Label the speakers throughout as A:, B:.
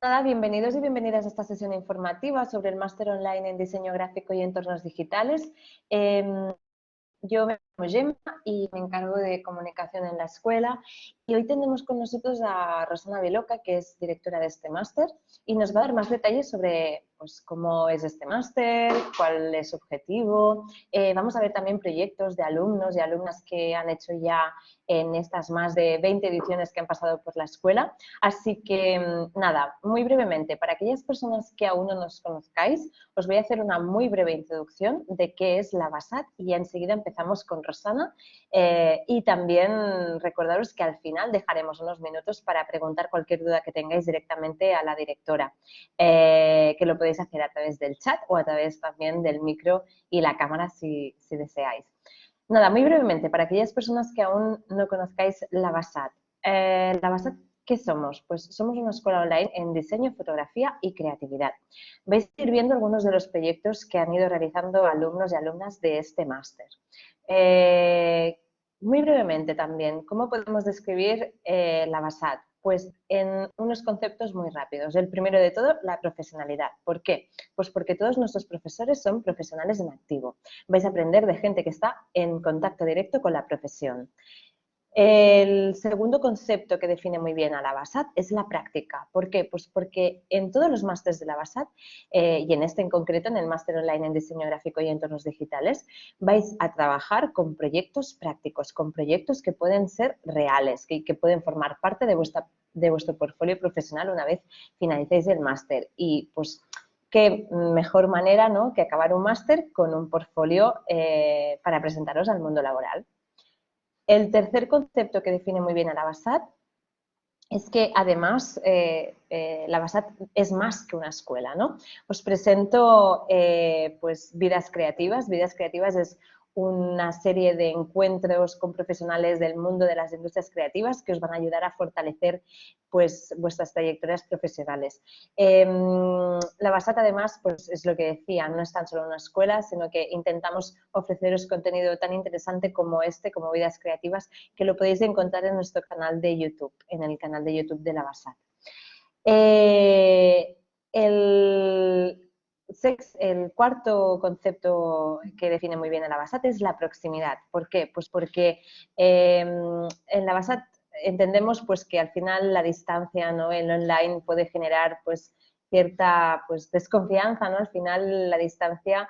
A: Nada, bienvenidos y bienvenidas a esta sesión informativa sobre el máster online en diseño gráfico y entornos digitales. Yo me llamo Gemma y me encargo de comunicación en la escuela y hoy tenemos con nosotros a Rosana Viloca, que es directora de este máster y nos va a dar más detalles sobre cómo es este máster, cuál es su objetivo. Vamos a ver también proyectos de alumnos y alumnas que han hecho ya en estas más de 20 ediciones que han pasado por la escuela. Así que, nada, muy brevemente, para aquellas personas que aún no nos conozcáis, os voy a hacer una muy breve introducción de qué es la Basat y ya enseguida empezamos con Rosana. Y también recordaros que al final dejaremos unos minutos para preguntar cualquier duda que tengáis directamente a la directora, que lo podéis hacer a través del chat o a través también del micro y la cámara si deseáis. Nada, muy brevemente, para aquellas personas que aún no conozcáis la Basat. La Basat, ¿qué somos? Pues somos una escuela online en diseño, fotografía y creatividad. Vais a ir viendo algunos de los proyectos que han ido realizando alumnos y alumnas de este máster. Muy brevemente también, ¿cómo podemos describir la Basat? Pues en unos conceptos muy rápidos. El primero de todo, la profesionalidad. ¿Por qué? Pues porque todos nuestros profesores son profesionales en activo. Vais a aprender de gente que está en contacto directo con la profesión. El segundo concepto que define muy bien a la Basat es la práctica. ¿Por qué? Pues porque en todos los másteres de la Basat, y en este en concreto, en el máster online en diseño gráfico y entornos digitales, vais a trabajar con proyectos prácticos, con proyectos que pueden ser reales, que pueden formar parte de vuestro portfolio profesional una vez finalicéis el máster. Y pues qué mejor manera, ¿no?, que acabar un máster con un portfolio para presentaros al mundo laboral. El tercer concepto que define muy bien a la Basat es que además la Basat es más que una escuela, ¿no? Os presento pues Vidas Creativas. Vidas Creativas es una serie de encuentros con profesionales del mundo de las industrias creativas que os van a ayudar a fortalecer pues vuestras trayectorias profesionales. La Basat además, pues es lo que decía, no es tan solo una escuela, sino que intentamos ofreceros contenido tan interesante como como Vidas Creativas, que lo podéis encontrar en nuestro canal de YouTube, en el canal de YouTube de la Basat. El cuarto concepto que define muy bien a la Basat es la proximidad. ¿Por qué? Pues porque en la Basat entendemos pues que al final la distancia, ¿no?, el online puede generar pues cierta pues desconfianza, ¿no? Al final la distancia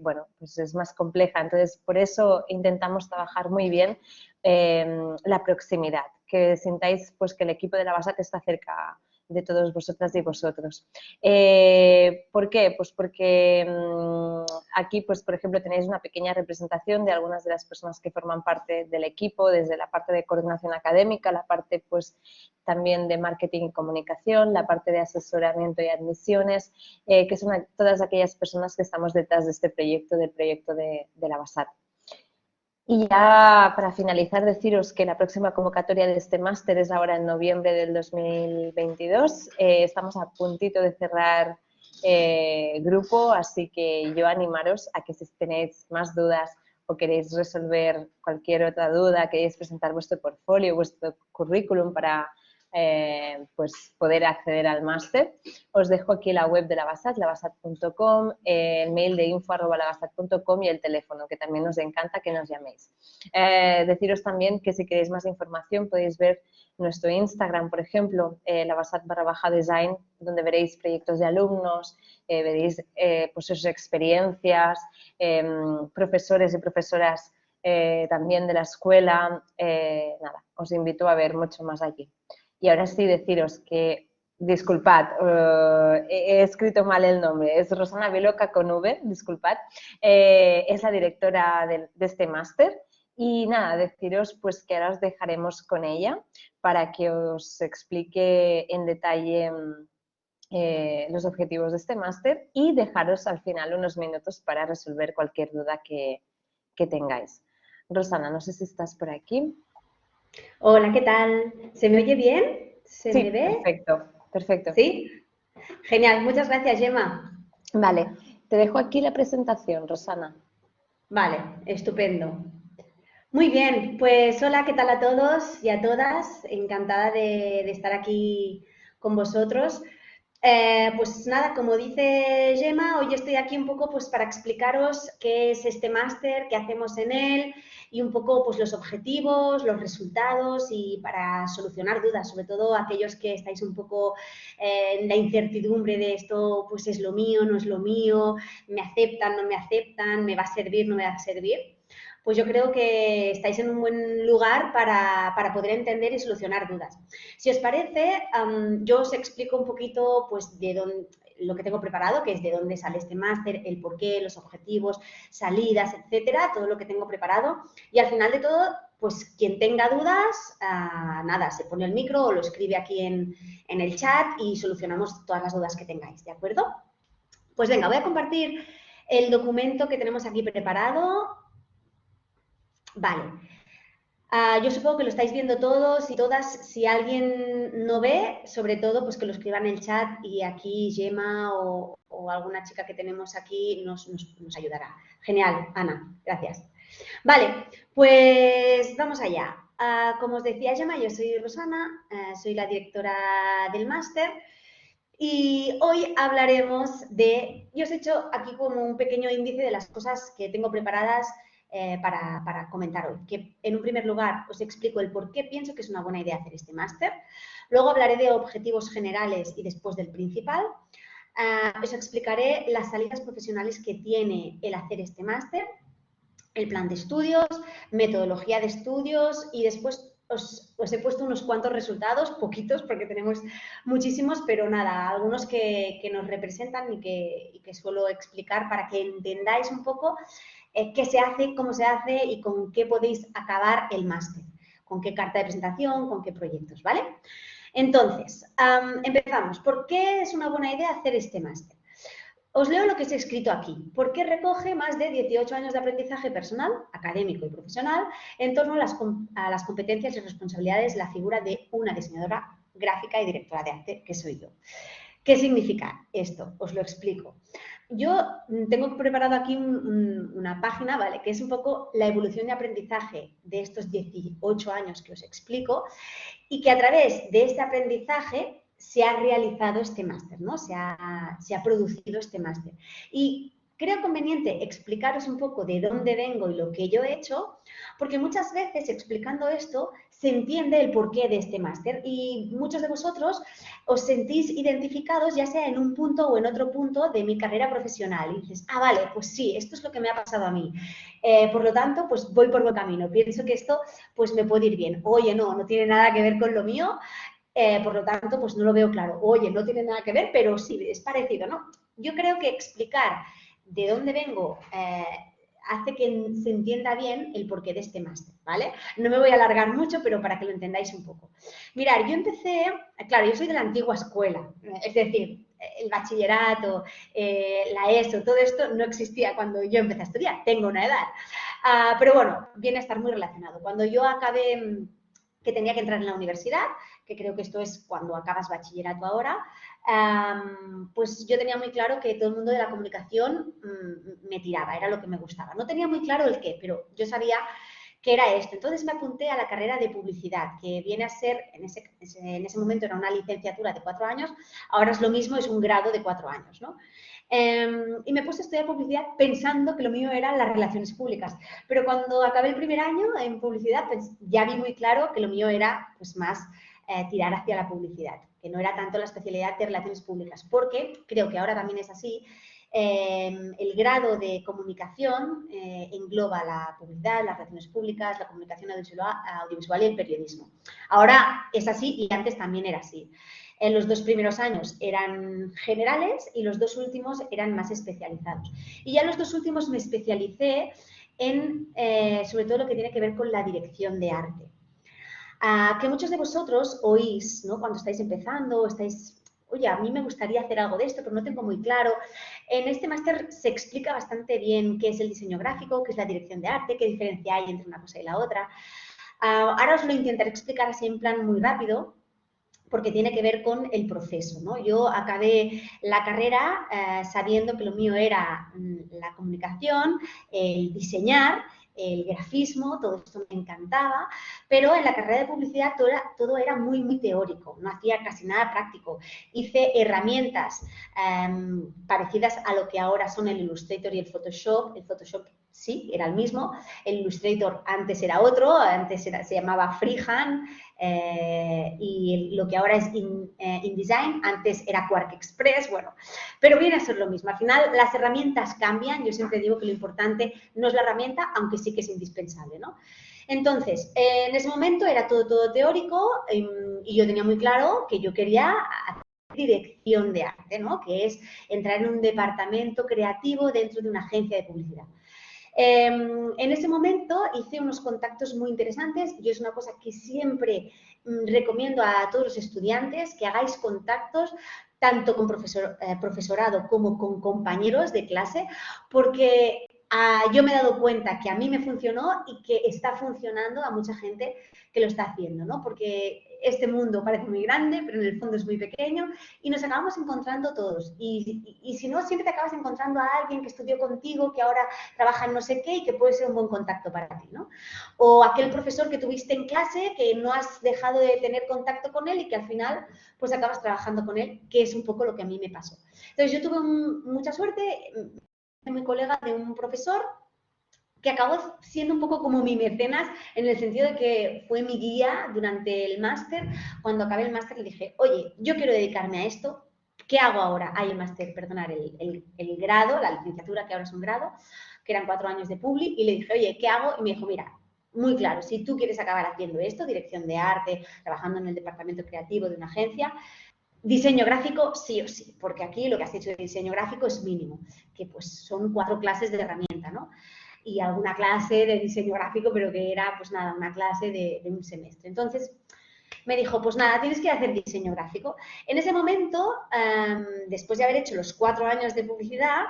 A: bueno, pues es más compleja. Entonces, por eso intentamos trabajar muy bien la proximidad, que sintáis pues que el equipo de la Basat está cerca de todos vosotras y vosotros. ¿Por qué? Pues porque aquí, pues, por ejemplo, tenéis una pequeña representación de algunas de las personas que forman parte del equipo, desde la parte de coordinación académica, la parte pues también de marketing y comunicación, la parte de asesoramiento y admisiones, que son todas aquellas personas que estamos detrás de este proyecto, del proyecto de la Basat. Y ya para finalizar, deciros que la próxima convocatoria de este máster es ahora en noviembre del 2022. Estamos a puntito de cerrar grupo, así que yo animaros a que si tenéis más dudas o queréis resolver cualquier otra duda, queréis presentar vuestro portfolio, vuestro currículum para pues poder acceder al máster, os dejo aquí la web de la Basat, lavasat.com, el mail de info@lavasat.com y el teléfono, que también nos encanta que nos llaméis. Deciros también que si queréis más información podéis ver nuestro Instagram, por ejemplo, lavasat_design, donde veréis proyectos de alumnos, veréis pues sus experiencias, profesores y profesoras también de la escuela. Nada, os invito a ver mucho más allí. Y ahora sí deciros que, disculpad, he escrito mal el nombre, es Rosana Viloca con V, disculpad, es la directora de este máster. Y nada, deciros pues que ahora os dejaremos con ella para que os explique en detalle los objetivos de este máster y dejaros al final unos minutos para resolver cualquier duda que tengáis. Rosana, no sé si estás por aquí.
B: Hola, ¿qué tal? ¿Se me oye bien? ¿Se me
A: Sí,
B: ve?
A: perfecto, perfecto.
B: ¿Sí? Genial, muchas gracias, Gemma.
A: Vale, te dejo aquí la presentación, Rosana.
B: Vale, estupendo. Muy bien, pues hola, ¿qué tal a todos y a todas? Encantada de estar aquí con vosotros. Pues nada, como dice Gemma, hoy estoy aquí un poco pues para explicaros qué es este máster, qué hacemos en él y un poco pues los objetivos, los resultados y para solucionar dudas, sobre todo aquellos que estáis un poco en la incertidumbre de esto, pues es lo mío, no es lo mío, me aceptan, no me aceptan, me va a servir, no me va a servir. Pues yo creo que estáis en un buen lugar para poder entender y solucionar dudas. Si os parece, yo os explico un poquito pues, de dónde, lo que tengo preparado, que es de dónde sale este máster, el porqué, los objetivos, salidas, etcétera, todo lo que tengo preparado. Y al final de todo, pues quien tenga dudas, nada, se pone el micro o lo escribe aquí en el chat y solucionamos todas las dudas que tengáis, ¿de acuerdo? Pues venga, voy a compartir el documento que tenemos aquí preparado. Vale. Yo supongo que lo estáis viendo todos y todas. Si alguien no ve, sobre todo, pues que lo escriba en el chat y aquí Gemma o alguna chica que tenemos aquí nos ayudará. Genial, Ana, gracias. Vale, pues vamos allá. Como os decía Gemma, yo soy Rosana, soy la directora del máster y hoy hablaremos de, yo os he hecho aquí como un pequeño índice de las cosas que tengo preparadas para comentar hoy. Que en un primer lugar os explico el por qué pienso que es una buena idea hacer este máster. Luego hablaré de objetivos generales y después del principal. Os explicaré las salidas profesionales que tiene el hacer este máster, el plan de estudios, metodología de estudios y después os he puesto unos cuantos resultados, poquitos porque tenemos muchísimos, pero nada, algunos que nos representan y que suelo explicar para que entendáis un poco qué se hace, cómo se hace y con qué podéis acabar el máster, con qué carta de presentación, con qué proyectos, ¿vale? Entonces, empezamos. ¿Por qué es una buena idea hacer este máster? Os leo lo que os he escrito aquí, porque recoge más de 18 años de aprendizaje personal, académico y profesional en torno a las competencias y responsabilidades de la figura de una diseñadora gráfica y directora de arte, que soy yo. ¿Qué significa esto? Os lo explico. Yo tengo preparado aquí una página, ¿vale? Que es un poco la evolución de aprendizaje de estos 18 años que os explico y que a través de este aprendizaje se ha realizado este máster, ¿no? Se ha producido este máster. Y creo conveniente explicaros un poco de dónde vengo y lo que yo he hecho, porque muchas veces explicando esto se entiende el porqué de este máster y muchos de vosotros os sentís identificados ya sea en un punto o en otro punto de mi carrera profesional y dices, vale, pues sí, esto es lo que me ha pasado a mí. Por lo tanto, pues voy por buen camino. Pienso que esto pues me puede ir bien. Oye, no tiene nada que ver con lo mío, por lo tanto, pues no lo veo claro. Oye, no tiene nada que ver, pero sí, es parecido, ¿no? Yo creo que explicar de dónde vengo hace que se entienda bien el porqué de este máster, ¿vale? No me voy a alargar mucho, pero para que lo entendáis un poco. Mirad, yo empecé, claro, yo soy de la antigua escuela, es decir, el bachillerato, la ESO, todo esto no existía cuando yo empecé a estudiar, tengo una edad. Pero bueno, viene a estar muy relacionado. Cuando yo acabé, que tenía que entrar en la universidad, que creo que esto es cuando acabas bachillerato ahora, pues yo tenía muy claro que todo el mundo de la comunicación me tiraba, era lo que me gustaba. No tenía muy claro el qué, pero yo sabía que era esto. Entonces me apunté a la carrera de publicidad, que viene a ser, en ese momento era una licenciatura de 4 años, ahora es lo mismo, es un grado de 4 años, ¿no? Y me puse a estudiar publicidad pensando que lo mío eran las relaciones públicas. Pero cuando acabé el primer año en publicidad, pues ya vi muy claro que lo mío era pues más tirar hacia la publicidad, que no era tanto la especialidad de relaciones públicas, porque creo que ahora también es así. El grado de comunicación engloba la publicidad, las relaciones públicas, la comunicación audiovisual y el periodismo. Ahora es así y antes también era así. En los 2 primeros años eran generales y los 2 últimos eran más especializados. Y ya en los 2 últimos me especialicé en, sobre todo, lo que tiene que ver con la dirección de arte. Que muchos de vosotros oís, ¿no? Cuando estáis empezando, estáis, oye, a mí me gustaría hacer algo de esto, pero no tengo muy claro. En este máster se explica bastante bien qué es el diseño gráfico, qué es la dirección de arte, qué diferencia hay entre una cosa y la otra. Ahora os lo intentaré explicar así en plan muy rápido, porque tiene que ver con el proceso, ¿no? Yo acabé la carrera sabiendo que lo mío era la comunicación, el diseñar el grafismo, todo esto me encantaba, pero en la carrera de publicidad todo era muy, muy teórico, no hacía casi nada práctico. Hice herramientas parecidas a lo que ahora son el Illustrator y el Photoshop sí, era el mismo, el Illustrator antes era otro, antes se llamaba Freehand, y lo que ahora es InDesign, antes era Quark Express, bueno, pero viene a ser lo mismo. Al final las herramientas cambian, yo siempre digo que lo importante no es la herramienta, aunque sí que es indispensable, ¿no? Entonces, en ese momento era todo teórico y yo tenía muy claro que yo quería hacer dirección de arte, ¿no? Que es entrar en un departamento creativo dentro de una agencia de publicidad. En ese momento hice unos contactos muy interesantes y es una cosa que siempre recomiendo a todos los estudiantes, que hagáis contactos tanto con profesorado como con compañeros de clase, porque yo me he dado cuenta que a mí me funcionó y que está funcionando a mucha gente que lo está haciendo, ¿no? Porque este mundo parece muy grande, pero en el fondo es muy pequeño y nos acabamos encontrando todos. Y si no, siempre te acabas encontrando a alguien que estudió contigo, que ahora trabaja en no sé qué y que puede ser un buen contacto para ti, ¿no? O aquel profesor que tuviste en clase que no has dejado de tener contacto con él y que al final pues acabas trabajando con él, que es un poco lo que a mí me pasó. Entonces yo tuve mucha suerte, mi colega de un profesor que acabó siendo un poco como mi mecenas en el sentido de que fue mi guía durante el máster. Cuando acabé el máster le dije, oye, yo quiero dedicarme a esto, ¿qué hago ahora? El máster, perdonar, el grado, la licenciatura que ahora es un grado, que eran 4 años de publi, y le dije, oye, ¿qué hago? Y me dijo, mira, muy claro, si tú quieres acabar haciendo esto, dirección de arte, trabajando en el departamento creativo de una agencia, diseño gráfico sí o sí, porque aquí lo que has hecho de diseño gráfico es mínimo, que pues son 4 clases de herramienta, ¿no? Y alguna clase de diseño gráfico, pero que era, pues nada, una clase de un semestre. Entonces, me dijo, pues nada, tienes que hacer diseño gráfico. En ese momento, después de haber hecho los 4 años de publicidad,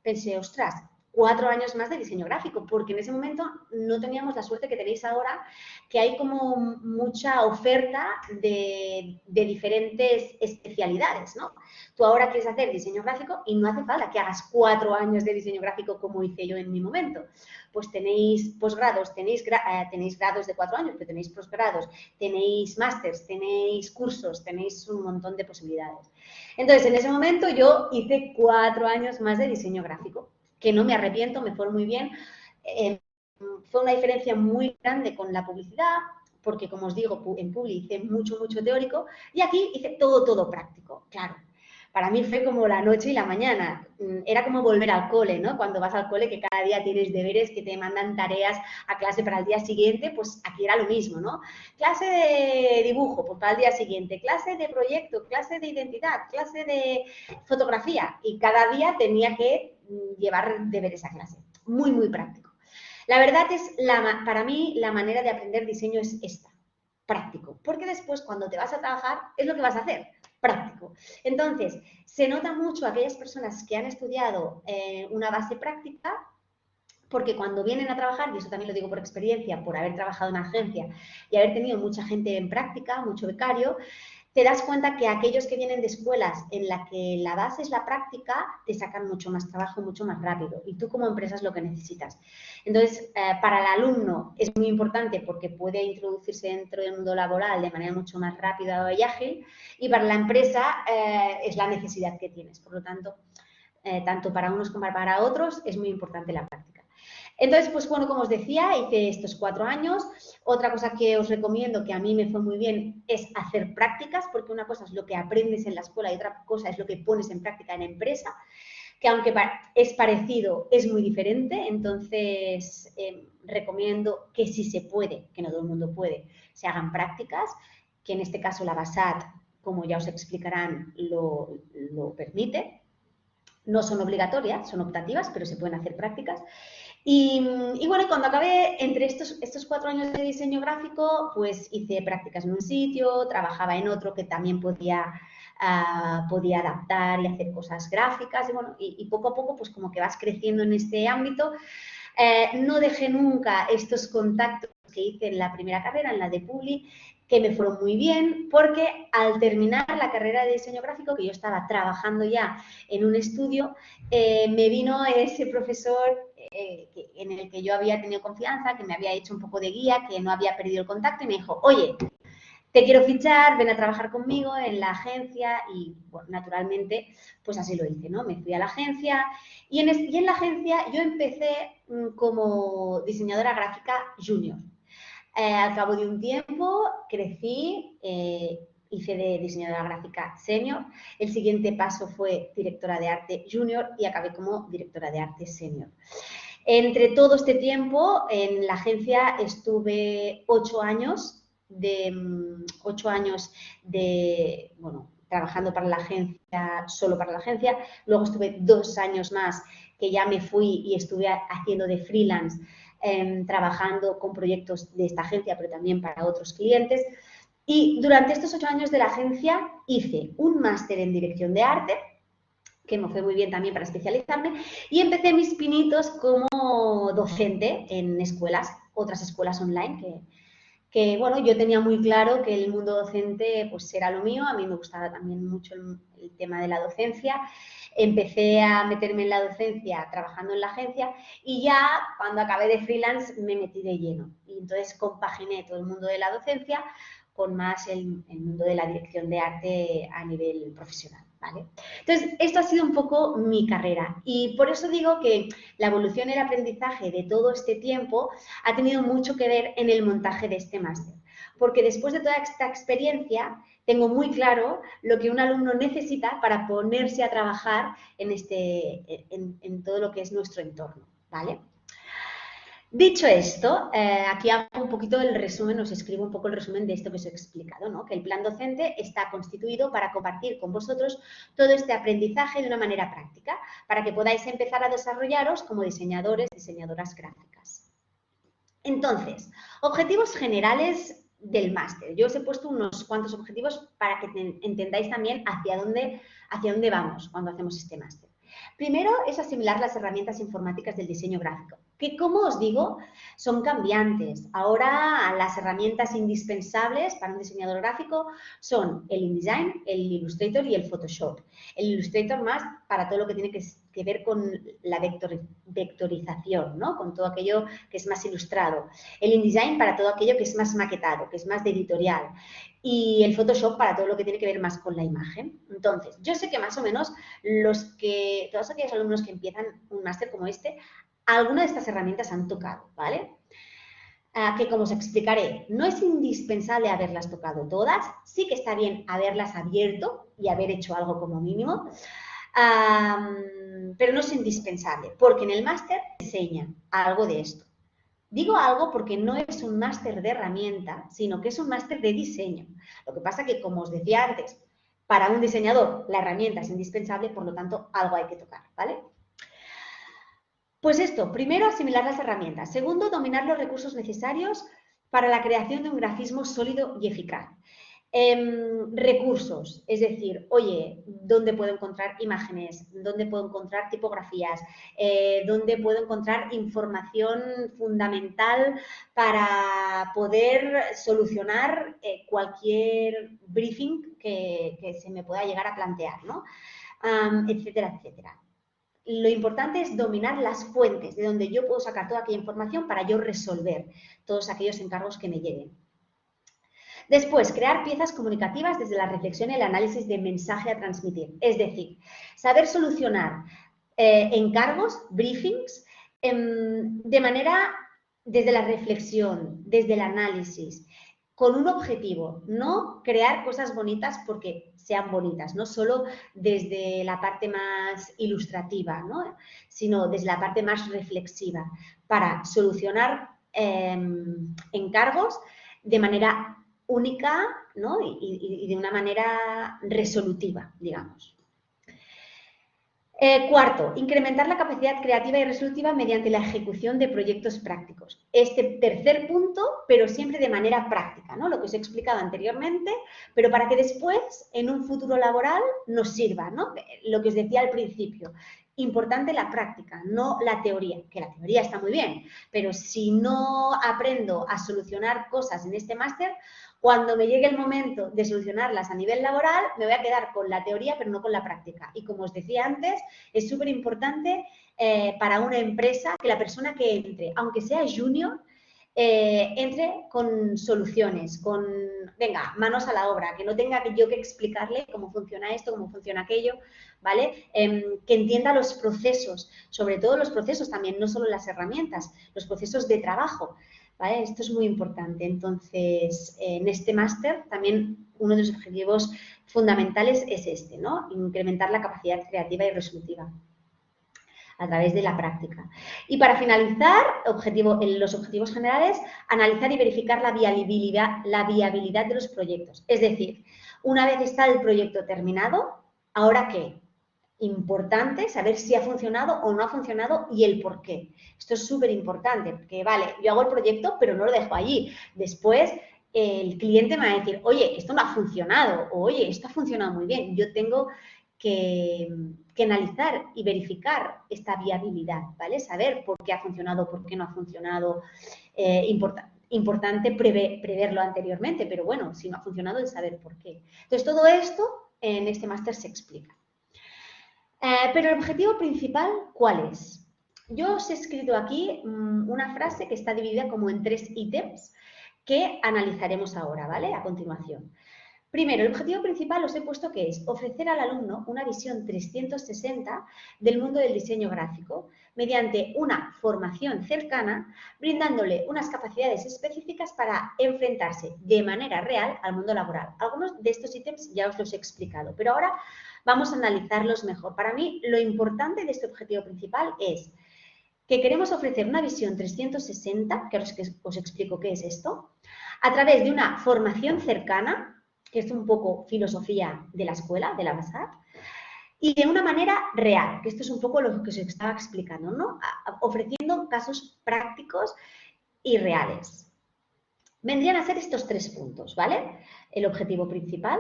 B: pensé, ostras, 4 años más de diseño gráfico, porque en ese momento no teníamos la suerte que tenéis ahora, que hay como mucha oferta de diferentes especialidades, ¿no? Tú ahora quieres hacer diseño gráfico y no hace falta que hagas 4 años de diseño gráfico como hice yo en mi momento. Pues tenéis posgrados, tenéis grados de 4 años, pero tenéis posgrados, tenéis másters, tenéis cursos, tenéis un montón de posibilidades. Entonces, en ese momento yo hice 4 años más de diseño gráfico, que no me arrepiento, me fue muy bien. Fue una diferencia muy grande con la publicidad, porque como os digo, en Publi hice mucho teórico y aquí hice todo práctico, claro. Para mí fue como la noche y la mañana, era como volver al cole, ¿no? Cuando vas al cole que cada día tienes deberes, que te mandan tareas a clase para el día siguiente, pues aquí era lo mismo, ¿no? Clase de dibujo, pues para el día siguiente, clase de proyecto, clase de identidad, clase de fotografía y cada día tenía que llevar deberes a clase. Muy práctico. La verdad es, para mí, la manera de aprender diseño es esta, práctico, porque después cuando te vas a trabajar es lo que vas a hacer, práctico. Entonces, se nota mucho a aquellas personas que han estudiado una base práctica, porque cuando vienen a trabajar, y eso también lo digo por experiencia, por haber trabajado en agencia y haber tenido mucha gente en práctica, mucho becario, te das cuenta que aquellos que vienen de escuelas en la que la base es la práctica, te sacan mucho más trabajo, mucho más rápido. Y tú como empresa es lo que necesitas. Entonces, para el alumno es muy importante porque puede introducirse dentro del mundo laboral de manera mucho más rápida y ágil. Y para la empresa es la necesidad que tienes. Por lo tanto, tanto para unos como para otros es muy importante la práctica. Entonces, pues bueno, como os decía, hice estos 4 años. Otra cosa que os recomiendo, que a mí me fue muy bien, es hacer prácticas, porque una cosa es lo que aprendes en la escuela y otra cosa es lo que pones en práctica en la empresa, que aunque es parecido, es muy diferente. Entonces, recomiendo que si se puede, que no todo el mundo puede, se hagan prácticas, que en este caso la BASAT, como ya os explicarán, lo permite. No son obligatorias, son optativas, pero se pueden hacer prácticas. Y bueno, cuando acabé, entre estos 4 años de diseño gráfico, pues hice prácticas en un sitio, trabajaba en otro que también podía adaptar y hacer cosas gráficas, y bueno, y poco a poco, pues como que vas creciendo en este ámbito. No dejé nunca estos contactos que hice en la primera carrera, en la de Publi, que me fueron muy bien, porque al terminar la carrera de diseño gráfico, que yo estaba trabajando ya en un estudio, me vino ese profesor en el que yo había tenido confianza, que me había hecho un poco de guía, que no había perdido el contacto, y me dijo, oye, te quiero fichar, ven a trabajar conmigo en la agencia. Y bueno, naturalmente, pues así lo hice, ¿no? Me fui a la agencia y en la agencia yo empecé como diseñadora gráfica junior. Al cabo de un tiempo crecí, hice de diseñadora gráfica senior. El siguiente paso fue directora de arte junior y acabé como directora de arte senior. Entre todo este tiempo en la agencia estuve 8 años bueno, trabajando para la agencia, solo para la agencia. Luego estuve 2 años más que ya me fui y estuve haciendo de freelance, trabajando con proyectos de esta agencia, pero también para otros clientes. Y durante estos 8 años de la agencia hice un máster en dirección de arte, que me fue muy bien también para especializarme, y empecé mis pinitos como docente en escuelas, otras escuelas online, que bueno, yo tenía muy claro que el mundo docente pues era lo mío. A mí me gustaba también mucho el tema de la docencia. Empecé a meterme en la docencia trabajando en la agencia y ya cuando acabé de freelance me metí de lleno. Y entonces compaginé todo el mundo de la docencia con más el mundo de la dirección de arte a nivel profesional, ¿vale? Entonces, esto ha sido un poco mi carrera y por eso digo que la evolución y el aprendizaje de todo este tiempo ha tenido mucho que ver en el montaje de este máster, porque después de toda esta experiencia tengo muy claro lo que un alumno necesita para ponerse a trabajar en todo lo que es nuestro entorno, ¿vale? Dicho esto, aquí hago un poquito el resumen, os escribo un poco el resumen de esto que os he explicado, ¿no? Que el plan docente está constituido para compartir con vosotros todo este aprendizaje de una manera práctica, para que podáis empezar a desarrollaros como diseñadores, diseñadoras gráficas. Entonces, objetivos generales del máster. Yo os he puesto unos cuantos objetivos para que entendáis también hacia dónde vamos cuando hacemos este máster. Primero es asimilar las herramientas informáticas del diseño gráfico, que como os digo, son cambiantes. Ahora las herramientas indispensables para un diseñador gráfico son el InDesign, el Illustrator y el Photoshop. El Illustrator más para todo lo que tiene que ver con la vectorización, ¿no? Con todo aquello que es más ilustrado. El InDesign para todo aquello que es más maquetado, que es más de editorial. Y el Photoshop para todo lo que tiene que ver más con la imagen. Entonces, yo sé que más o menos todos aquellos alumnos que empiezan un máster como este, alguna de estas herramientas han tocado, ¿vale? Que como os explicaré, no es indispensable haberlas tocado todas, sí que está bien haberlas abierto y haber hecho algo como mínimo, pero no es indispensable, porque en el máster enseñan algo de esto. Digo algo porque no es un máster de herramienta, sino que es un máster de diseño. Lo que pasa que, como os decía antes, para un diseñador la herramienta es indispensable, por lo tanto, algo hay que tocar, ¿vale? Pues esto, primero, asimilar las herramientas. Segundo, dominar los recursos necesarios para la creación de un grafismo sólido y eficaz. Recursos, es decir, oye, ¿dónde puedo encontrar imágenes? ¿Dónde puedo encontrar tipografías? ¿Dónde puedo encontrar información fundamental para poder solucionar cualquier briefing que se me pueda llegar a plantear, ¿no? Etcétera, etcétera. Lo importante es dominar las fuentes de donde yo puedo sacar toda aquella información para yo resolver todos aquellos encargos que me lleguen. Después, crear piezas comunicativas desde la reflexión y el análisis de mensaje a transmitir. Es decir, saber solucionar encargos, briefings, de manera desde la reflexión, desde el análisis, con un objetivo, no crear cosas bonitas porque sean bonitas, no solo desde la parte más ilustrativa, ¿no? Sino desde la parte más reflexiva, para solucionar encargos de manera única, ¿no? y de una manera resolutiva, digamos. Cuarto, incrementar la capacidad creativa y resolutiva mediante la ejecución de proyectos prácticos. Este tercer punto, pero siempre de manera práctica, ¿no? Lo que os he explicado anteriormente, pero para que después, en un futuro laboral, nos sirva, ¿no? Lo que os decía al principio. Importante la práctica, no la teoría, que la teoría está muy bien, pero si no aprendo a solucionar cosas en este máster, cuando me llegue el momento de solucionarlas a nivel laboral, me voy a quedar con la teoría, pero no con la práctica. Y como os decía antes, es súper importante para una empresa que la persona que entre, aunque sea junior, entre con soluciones, con, venga, manos a la obra, que no tenga yo que explicarle cómo funciona esto, cómo funciona aquello, ¿vale? Que entienda los procesos, sobre todo los procesos también, no solo las herramientas, los procesos de trabajo, ¿vale? Esto es muy importante. Entonces, en este máster también uno de los objetivos fundamentales es este, ¿no? Incrementar la capacidad creativa y resolutiva a través de la práctica. Y para finalizar, los objetivos generales, analizar y verificar la viabilidad de los proyectos. Es decir, una vez está el proyecto terminado, ¿ahora qué? Importante saber si ha funcionado o no ha funcionado y el por qué. Esto es súper importante, porque vale, yo hago el proyecto, pero no lo dejo allí. Después el cliente me va a decir, oye, esto no ha funcionado, o oye, esto ha funcionado muy bien. Yo tengo que analizar y verificar esta viabilidad, ¿vale? Saber por qué ha funcionado, por qué no ha funcionado. Importante preverlo anteriormente, pero bueno, si no ha funcionado, el saber por qué. Entonces, todo esto en este máster se explica. Pero el objetivo principal, ¿cuál es? Yo os he escrito aquí una frase que está dividida como en 3 ítems que analizaremos ahora, ¿vale? A continuación. Primero, el objetivo principal os he puesto que es ofrecer al alumno una visión 360 del mundo del diseño gráfico mediante una formación cercana, brindándole unas capacidades específicas para enfrentarse de manera real al mundo laboral. Algunos de estos ítems ya os los he explicado, pero ahora vamos a analizarlos mejor. Para mí, lo importante de este objetivo principal es que queremos ofrecer una visión 360, que ahora os explico qué es esto, a través de una formación cercana, que es un poco filosofía de la escuela, de la BASAT, y de una manera real, que esto es un poco lo que os estaba explicando, ¿no? Ofreciendo casos prácticos y reales. Vendrían a ser estos 3 puntos, ¿vale? El objetivo principal.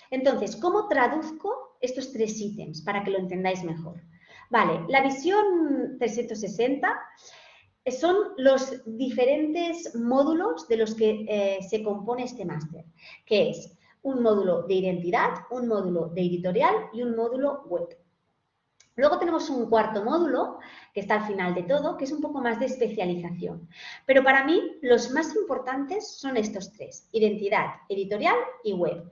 B: Entonces, ¿cómo traduzco estos 3 ítems para que lo entendáis mejor? Vale, la visión 360 son los diferentes módulos de los que se compone este máster, que es un módulo de identidad, un módulo de editorial y un módulo web. Luego tenemos un cuarto módulo, que está al final de todo, que es un poco más de especialización. Pero para mí los más importantes son estos 3, identidad, editorial y web.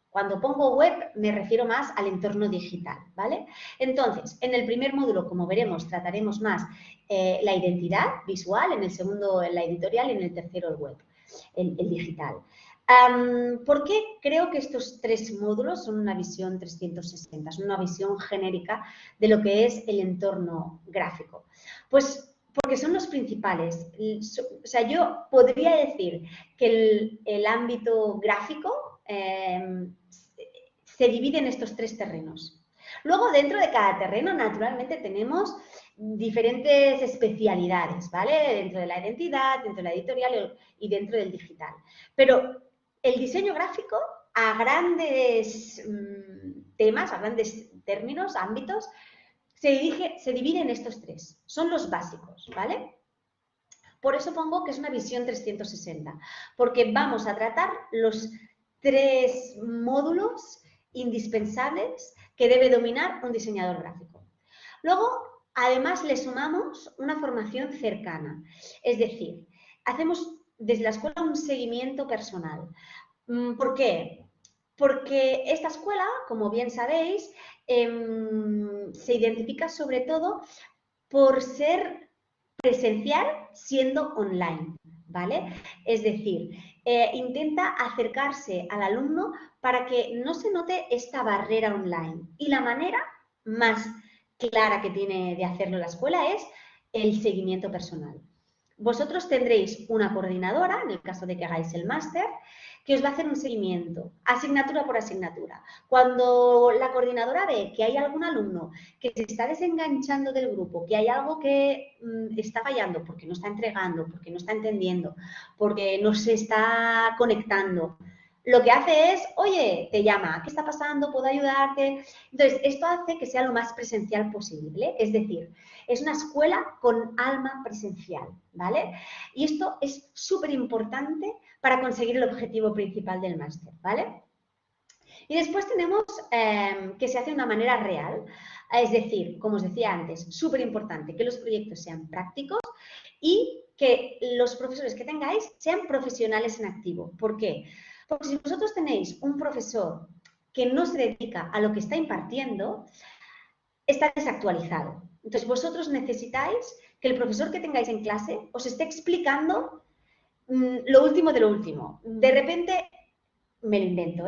B: Cuando pongo web me refiero más al entorno digital, ¿vale? Entonces, en el primer módulo, como veremos, trataremos más la identidad visual, en el segundo la editorial y en el tercero el web, el digital. ¿Por qué creo que estos 3 módulos son una visión 360? Son una visión genérica de lo que es el entorno gráfico. Pues porque son los principales. O sea, yo podría decir que el ámbito gráfico se divide en estos 3 terrenos. Luego, dentro de cada terreno, naturalmente, tenemos diferentes especialidades, ¿vale? Dentro de la identidad, dentro de la editorial y dentro del digital. Pero el diseño gráfico, a grandes temas, a grandes términos, ámbitos, se divide en estos 3. Son los básicos, ¿vale? Por eso pongo que es una visión 360, porque vamos a tratar los 3 módulos indispensables que debe dominar un diseñador gráfico. Luego, además, le sumamos una formación cercana, es decir, hacemos desde la escuela un seguimiento personal. ¿Por qué? Porque esta escuela, como bien sabéis, se identifica sobre todo por ser presencial siendo online, ¿vale? Es decir, intenta acercarse al alumno para que no se note esta barrera online. Y la manera más clara que tiene de hacerlo la escuela es el seguimiento personal. Vosotros tendréis una coordinadora, en el caso de que hagáis el máster, que os va a hacer un seguimiento, asignatura por asignatura. Cuando la coordinadora ve que hay algún alumno que se está desenganchando del grupo, que hay algo que está fallando porque no está entregando, porque no está entendiendo, porque no se está conectando, lo que hace es, oye, te llama, ¿qué está pasando? ¿Puedo ayudarte? Entonces, esto hace que sea lo más presencial posible, es decir, es una escuela con alma presencial, ¿vale? Y esto es súper importante para conseguir el objetivo principal del máster, ¿vale? Y después tenemos que se hace de una manera real, es decir, como os decía antes, súper importante que los proyectos sean prácticos y que los profesores que tengáis sean profesionales en activo. ¿Por qué? Porque si vosotros tenéis un profesor que no se dedica a lo que está impartiendo, está desactualizado. Entonces, vosotros necesitáis que el profesor que tengáis en clase os esté explicando lo último de lo último. De repente, me lo invento,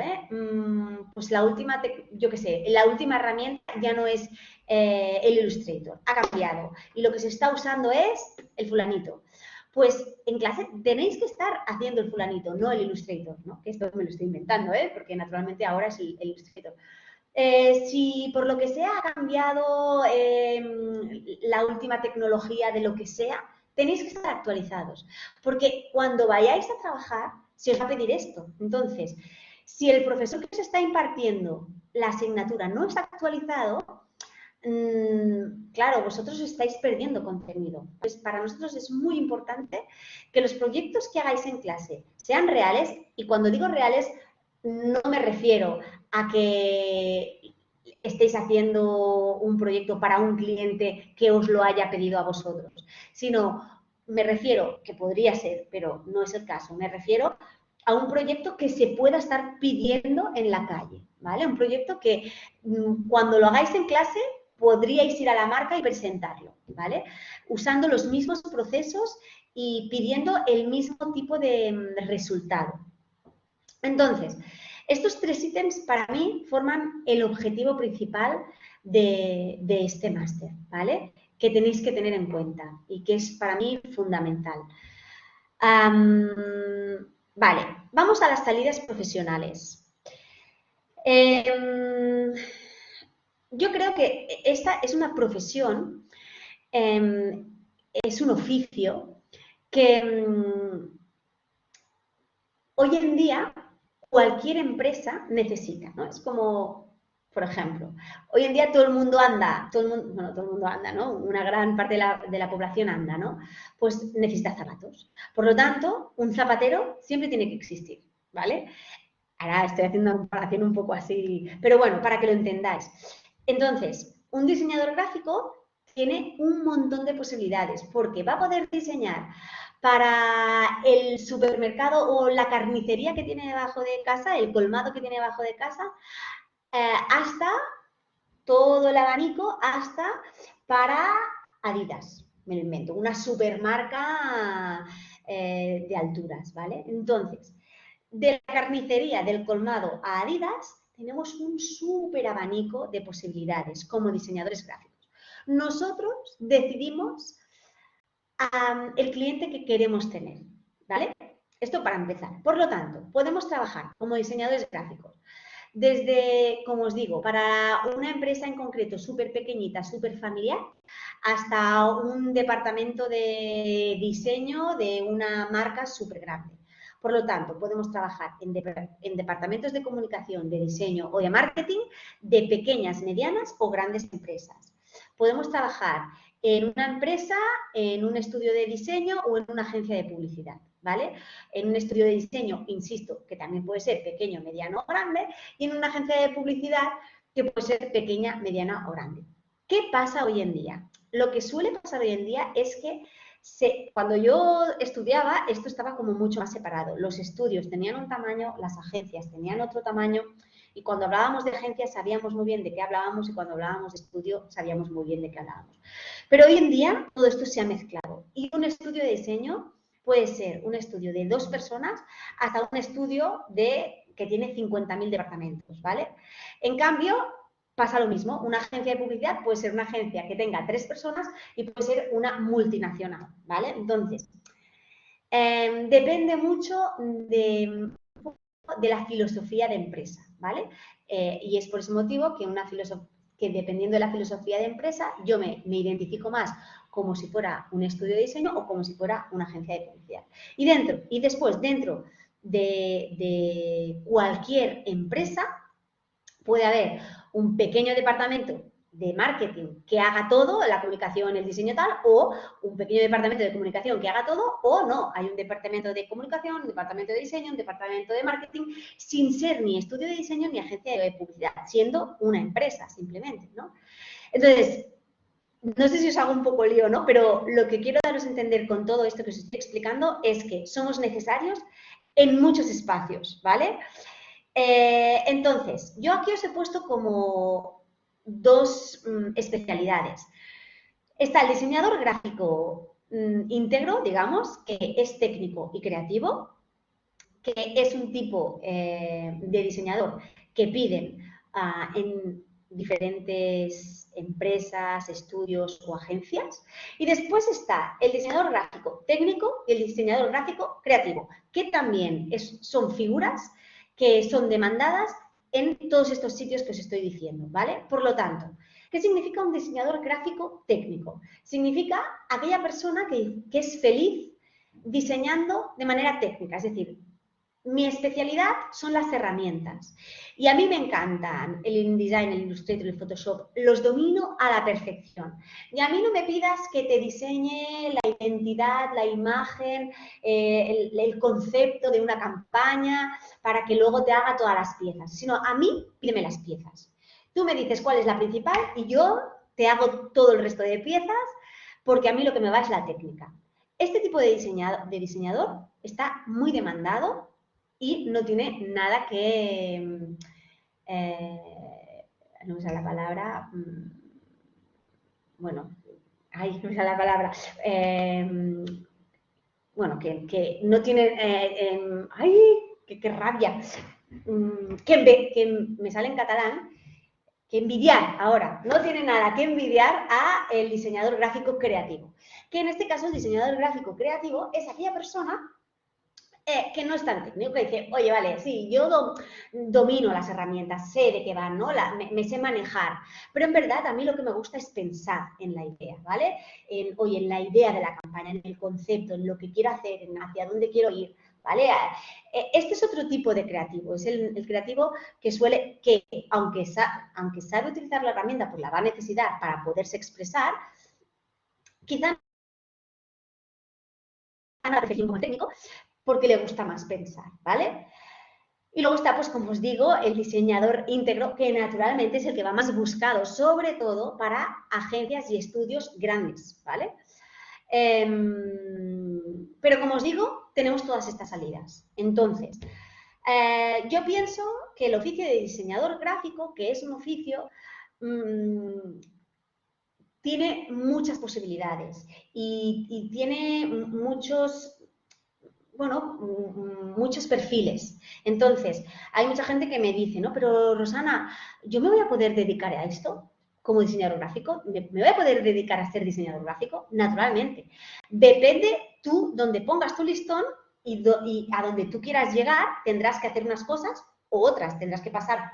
B: pues la última, yo qué sé, la última herramienta ya no es el Illustrator, ha cambiado y lo que se está usando es el fulanito. Pues en clase tenéis que estar haciendo el fulanito, no el Illustrator, ¿no? Que esto me lo estoy inventando, porque naturalmente ahora es el Illustrator. Si por lo que sea ha cambiado la última tecnología de lo que sea, tenéis que estar actualizados, porque cuando vayáis a trabajar se os va a pedir esto. Entonces, si el profesor que os está impartiendo la asignatura no está actualizado, claro, vosotros estáis perdiendo contenido. Pues para nosotros es muy importante que los proyectos que hagáis en clase sean reales, y cuando digo reales no me refiero a que estéis haciendo un proyecto para un cliente que os lo haya pedido a vosotros, sino me refiero, que podría ser, pero no es el caso, me refiero a un proyecto que se pueda estar pidiendo en la calle, ¿vale? Un proyecto que cuando lo hagáis en clase podríais ir a la marca y presentarlo, ¿vale? Usando los mismos procesos y pidiendo el mismo tipo de resultado. Entonces, estos 3 ítems para mí forman el objetivo principal de este máster, ¿vale? Que tenéis que tener en cuenta y que es para mí fundamental. Vale, vamos a las salidas profesionales. Yo creo que esta es una profesión, es un oficio que hoy en día cualquier empresa necesita, ¿no? Es como, por ejemplo, hoy en día todo el mundo anda, todo el mundo anda, ¿no? Una gran parte de la población anda, ¿no? Pues necesita zapatos. Por lo tanto, un zapatero siempre tiene que existir, ¿vale? Ahora estoy haciendo una comparación un poco así, pero bueno, para que lo entendáis. Entonces, un diseñador gráfico tiene un montón de posibilidades porque va a poder diseñar para el supermercado o la carnicería que tiene debajo de casa, el colmado que tiene debajo de casa, hasta todo el abanico, hasta para Adidas, me lo invento, una supermarca de alturas, ¿vale? Entonces, de la carnicería, del colmado a Adidas, tenemos un súper abanico de posibilidades como diseñadores gráficos. Nosotros decidimos el cliente que queremos tener, ¿vale? Esto para empezar. Por lo tanto, podemos trabajar como diseñadores gráficos desde, como os digo, para una empresa en concreto súper pequeñita, súper familiar, hasta un departamento de diseño de una marca súper grande. Por lo tanto, podemos trabajar en departamentos de comunicación, de diseño o de marketing de pequeñas, medianas o grandes empresas. Podemos trabajar en una empresa, en un estudio de diseño o en una agencia de publicidad, ¿vale? En un estudio de diseño, insisto, que también puede ser pequeño, mediano o grande, y en una agencia de publicidad que puede ser pequeña, mediana o grande. ¿Qué pasa hoy en día? Lo que suele pasar hoy en día es que cuando yo estudiaba, esto estaba como mucho más separado. Los estudios tenían un tamaño, las agencias tenían otro tamaño, y cuando hablábamos de agencias sabíamos muy bien de qué hablábamos y cuando hablábamos de estudio sabíamos muy bien de qué hablábamos. Pero hoy en día todo esto se ha mezclado y un estudio de diseño puede ser un estudio de 2 personas hasta un estudio que tiene 50.000 departamentos, ¿vale? En cambio, pasa lo mismo. Una agencia de publicidad puede ser una agencia que tenga 3 personas y puede ser una multinacional, ¿vale? Entonces, depende mucho de la filosofía de empresa, ¿vale? Y es por ese motivo que dependiendo de la filosofía de empresa, yo me identifico más como si fuera un estudio de diseño o como si fuera una agencia de publicidad. Y después, dentro de cualquier empresa, puede haber un pequeño departamento de marketing que haga todo, la comunicación, el diseño tal, o un pequeño departamento de comunicación que haga todo, o no, hay un departamento de comunicación, un departamento de diseño, un departamento de marketing, sin ser ni estudio de diseño ni agencia de publicidad, siendo una empresa simplemente, ¿no? Entonces, no sé si os hago un poco lío, ¿no? Pero lo que quiero daros a entender con todo esto que os estoy explicando es que somos necesarios en muchos espacios, ¿vale? Entonces, yo aquí os he puesto como dos especialidades. Está el diseñador gráfico íntegro, digamos, que es técnico y creativo, que es un tipo de diseñador que piden en diferentes empresas, estudios o agencias. Y después está el diseñador gráfico técnico y el diseñador gráfico creativo, que también son figuras que son demandadas en todos estos sitios que os estoy diciendo, ¿vale? Por lo tanto, ¿qué significa un diseñador gráfico técnico? Significa aquella persona que es feliz diseñando de manera técnica, es decir, mi especialidad son las herramientas y a mí me encantan el InDesign, el Illustrator, el Photoshop, los domino a la perfección. Y a mí no me pidas que te diseñe la identidad, la imagen, el concepto de una campaña para que luego te haga todas las piezas, sino a mí pídeme las piezas. Tú me dices cuál es la principal y yo te hago todo el resto de piezas porque a mí lo que me va es la técnica. Este tipo de diseñador está muy demandado y no tiene nada que, no me sale la palabra, bueno, ay, no me sale la palabra, bueno, que no tiene, ay, qué rabia, que me sale en catalán, que envidiar ahora, no tiene nada que envidiar a el diseñador gráfico creativo, que en este caso el diseñador gráfico creativo es aquella persona que no es tan técnico, que dice, oye, vale, sí, yo domino las herramientas, sé de qué van, ¿no? Me sé manejar, pero en verdad a mí lo que me gusta es pensar en la idea, ¿vale? Oye, en la idea de la campaña, en el concepto, en lo que quiero hacer, en hacia dónde quiero ir, ¿vale? Este es otro tipo de creativo, es el creativo que suele, que aunque sabe utilizar la herramienta por la va a necesitar para poderse expresar, quizá no la perfección como técnico, porque le gusta más pensar, ¿vale? Y luego está, pues como os digo, el diseñador íntegro, que naturalmente es el que va más buscado, sobre todo para agencias y estudios grandes, ¿vale? Pero como os digo, tenemos todas estas salidas. Entonces, yo pienso que el oficio de diseñador gráfico, que es un oficio tiene muchas posibilidades y tiene muchos perfiles. Entonces, hay mucha gente que me dice, ¿no? Pero Rosana, ¿yo me voy a poder dedicar a esto como diseñador gráfico? ¿Me voy a poder dedicar a ser diseñador gráfico? Naturalmente. Depende tú donde pongas tu listón y a donde tú quieras llegar, tendrás que hacer unas cosas u otras, tendrás que pasar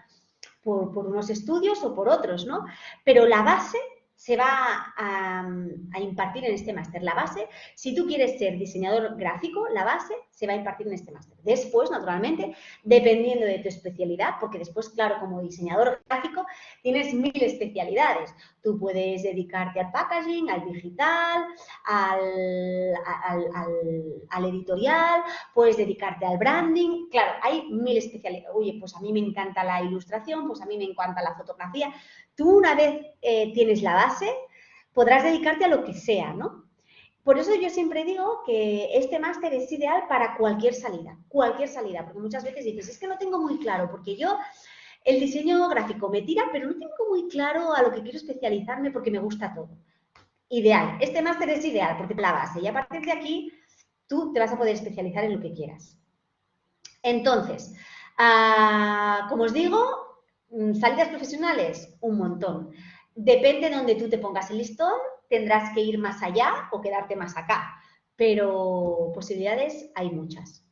B: por unos estudios o por otros, ¿no? Pero la base se va a impartir en este máster. La base, si tú quieres ser diseñador gráfico, la base se va a impartir en este máster. Después, naturalmente, dependiendo de tu especialidad, porque después, claro, como diseñador gráfico tienes 1000 especialidades. Tú puedes dedicarte al packaging, al digital, al editorial, puedes dedicarte al branding. Claro, hay 1000 especialidades. Oye, pues a mí me encanta la ilustración, pues a mí me encanta la fotografía. Tú una vez tienes la base, podrás dedicarte a lo que sea, ¿no? Por eso yo siempre digo que este máster es ideal para cualquier salida, porque muchas veces dices, es que no tengo muy claro, porque yo el diseño gráfico me tira, pero no tengo muy claro a lo que quiero especializarme porque me gusta todo. Ideal, este máster es ideal porque es la base y a partir de aquí tú te vas a poder especializar en lo que quieras. Entonces, como os digo, salidas profesionales, un montón. Depende de donde tú te pongas el listón, tendrás que ir más allá o quedarte más acá, pero posibilidades hay muchas.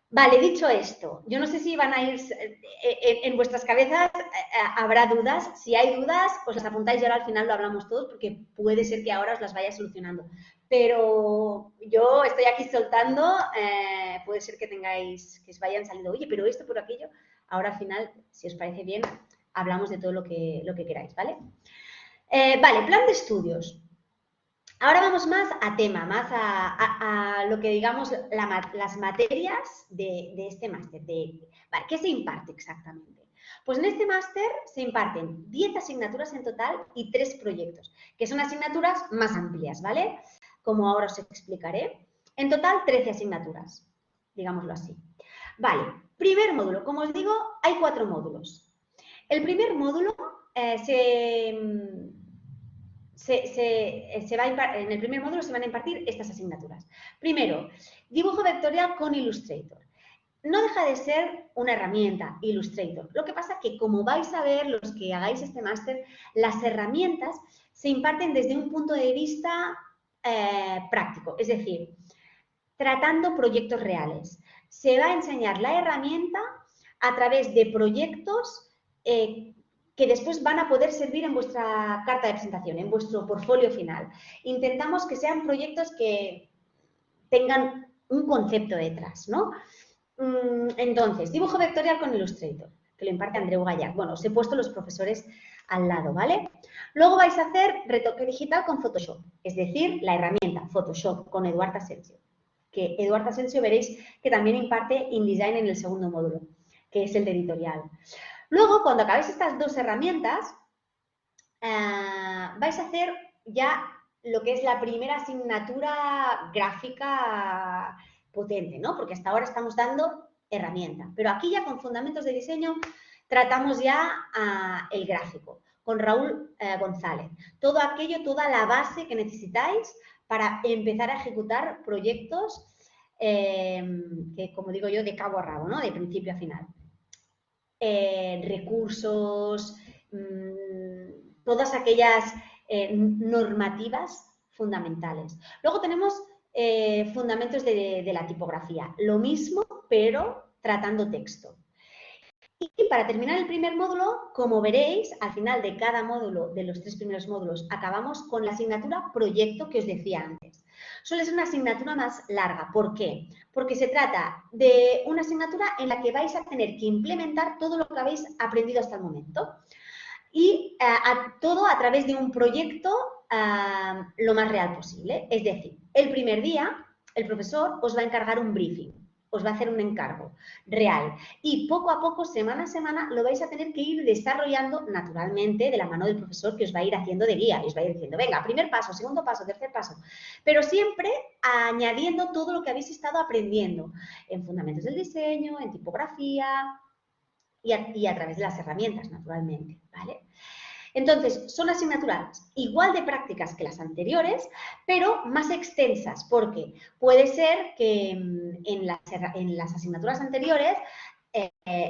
B: Vale, dicho esto, yo no sé si van a ir en vuestras cabezas, habrá dudas. Si hay dudas, os las apuntáis y ahora al final lo hablamos todos porque puede ser que ahora os las vaya solucionando. Pero yo estoy aquí soltando, puede ser que tengáis, que os vayan saliendo, oye, pero esto, por aquello. Ahora al final, si os parece bien, hablamos de todo lo que queráis, ¿vale? Vale, plan de estudios. Ahora vamos más a tema, más a lo que digamos las materias de este máster. Vale, ¿qué se imparte exactamente? Pues en este máster se imparten 10 asignaturas en total y 3 proyectos, que son asignaturas más amplias, ¿vale? Como ahora os explicaré. En total, 13 asignaturas, digámoslo así. Vale, primer módulo. Como os digo, hay 4 módulos. El primer módulo en el primer módulo se van a impartir estas asignaturas. Primero, dibujo vectorial con Illustrator. No deja de ser una herramienta, Illustrator. Lo que pasa es que, como vais a ver los que hagáis este máster, las herramientas se imparten desde un punto de vista práctico, es decir, tratando proyectos reales. Se va a enseñar la herramienta a través de proyectos que después van a poder servir en vuestra carta de presentación, en vuestro portfolio final. Intentamos que sean proyectos que tengan un concepto detrás, ¿no? Entonces, dibujo vectorial con Illustrator, que lo imparte Andreu Gallard. Bueno, os he puesto los profesores al lado, ¿vale? Luego vais a hacer retoque digital con Photoshop, es decir, la herramienta Photoshop con Eduard Asensio, que Eduard Asensio veréis que también imparte InDesign en el segundo módulo, que es el de editorial. Luego, cuando acabéis estas 2 herramientas, vais a hacer ya lo que es la primera asignatura gráfica potente, ¿no? Porque hasta ahora estamos dando herramienta. Pero aquí ya con fundamentos de diseño tratamos ya el gráfico, con Raúl González. Todo aquello, toda la base que necesitáis para empezar a ejecutar proyectos que, como digo yo, de cabo a rabo, ¿no? De principio a final. Recursos, todas aquellas normativas fundamentales. Luego tenemos fundamentos de la tipografía, lo mismo, pero tratando texto. Y para terminar el primer módulo, como veréis, al final de cada módulo, de los 3 primeros módulos, acabamos con la asignatura proyecto que os decía antes. Suele ser una asignatura más larga. ¿Por qué? Porque se trata de una asignatura en la que vais a tener que implementar todo lo que habéis aprendido hasta el momento. Y todo a través de un proyecto lo más real posible. Es decir, el primer día el profesor os va a encargar un briefing, os va a hacer un encargo real y poco a poco, semana a semana, lo vais a tener que ir desarrollando naturalmente de la mano del profesor, que os va a ir haciendo de guía y os va a ir diciendo, venga, primer paso, segundo paso, tercer paso, pero siempre añadiendo todo lo que habéis estado aprendiendo en fundamentos del diseño, en tipografía y a través de las herramientas, naturalmente, ¿vale? Entonces, son asignaturas igual de prácticas que las anteriores, pero más extensas, porque puede ser que en las asignaturas anteriores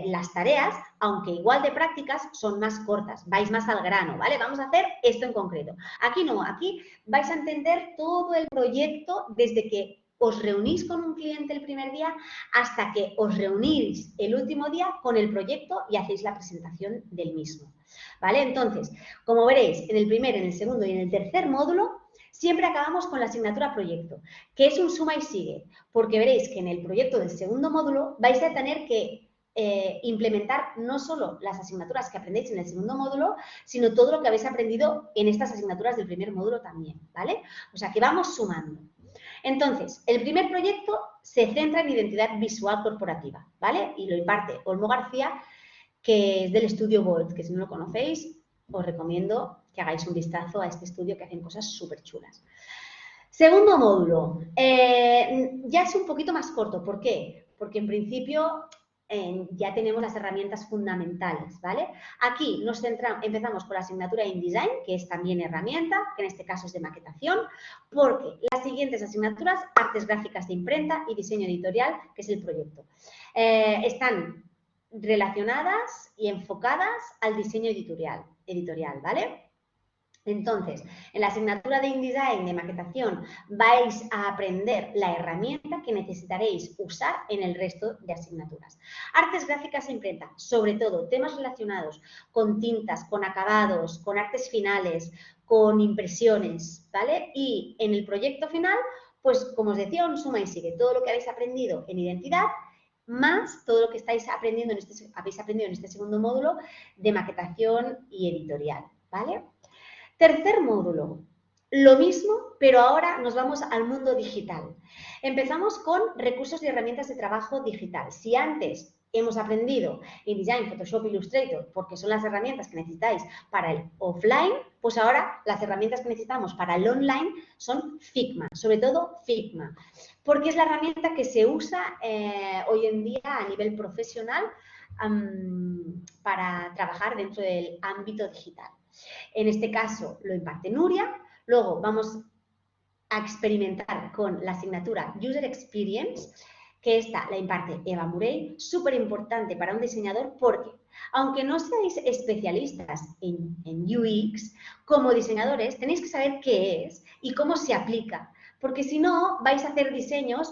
B: las tareas, aunque igual de prácticas, son más cortas, vais más al grano, ¿vale? Vamos a hacer esto en concreto. Aquí no, aquí vais a entender todo el proyecto desde que os reunís con un cliente el primer día hasta que os reunís el último día con el proyecto y hacéis la presentación del mismo, ¿vale? Entonces, como veréis, en el primer, en el segundo y en el tercer módulo, siempre acabamos con la asignatura proyecto, que es un suma y sigue, porque veréis que en el proyecto del segundo módulo vais a tener que implementar no solo las asignaturas que aprendéis en el segundo módulo, sino todo lo que habéis aprendido en estas asignaturas del primer módulo también, ¿vale? O sea, que vamos sumando. Entonces, el primer proyecto se centra en identidad visual corporativa, ¿vale? Y lo imparte Olmo García, que es del estudio Bolt, que si no lo conocéis, os recomiendo que hagáis un vistazo a este estudio, que hacen cosas súper chulas. Segundo módulo, ya es un poquito más corto. ¿Por qué? Porque en principio ya tenemos las herramientas fundamentales, ¿vale? Aquí empezamos con la asignatura InDesign, que es también herramienta, que en este caso es de maquetación, porque las siguientes asignaturas, artes gráficas de imprenta y diseño editorial, que es el proyecto, están relacionadas y enfocadas al diseño editorial, ¿vale? Entonces, en la asignatura de InDesign, de maquetación, vais a aprender la herramienta que necesitaréis usar en el resto de asignaturas. Artes gráficas e imprenta, sobre todo temas relacionados con tintas, con acabados, con artes finales, con impresiones, ¿vale? Y en el proyecto final, pues como os decía, un suma y sigue. Todo lo que habéis aprendido en identidad más todo lo que habéis aprendido en este segundo módulo de maquetación y editorial, ¿vale? Tercer módulo, lo mismo, pero ahora nos vamos al mundo digital. Empezamos con recursos y herramientas de trabajo digital. Si antes hemos aprendido InDesign, Photoshop, Illustrator, porque son las herramientas que necesitáis para el offline, pues ahora las herramientas que necesitamos para el online son Figma, sobre todo Figma, porque es la herramienta que se usa hoy en día a nivel profesional para trabajar dentro del ámbito digital. En este caso lo imparte Nuria, luego vamos a experimentar con la asignatura User Experience, que esta la imparte Eva Murray, súper importante para un diseñador porque, aunque no seáis especialistas en UX, como diseñadores tenéis que saber qué es y cómo se aplica, porque si no vais a hacer diseños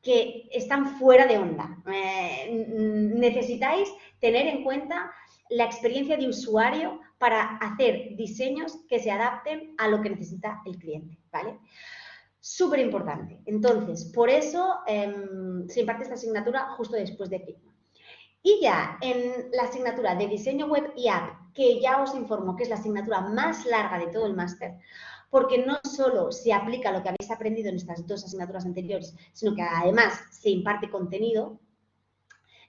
B: que están fuera de onda. Necesitáis tener en cuenta la experiencia de usuario para hacer diseños que se adapten a lo que necesita el cliente, ¿vale? Súper importante. Entonces, por eso se imparte esta asignatura justo después de Figma. Y ya en la asignatura de diseño web y app, que ya os informo que es la asignatura más larga de todo el máster, porque no solo se aplica lo que habéis aprendido en estas dos asignaturas anteriores, sino que además se imparte contenido.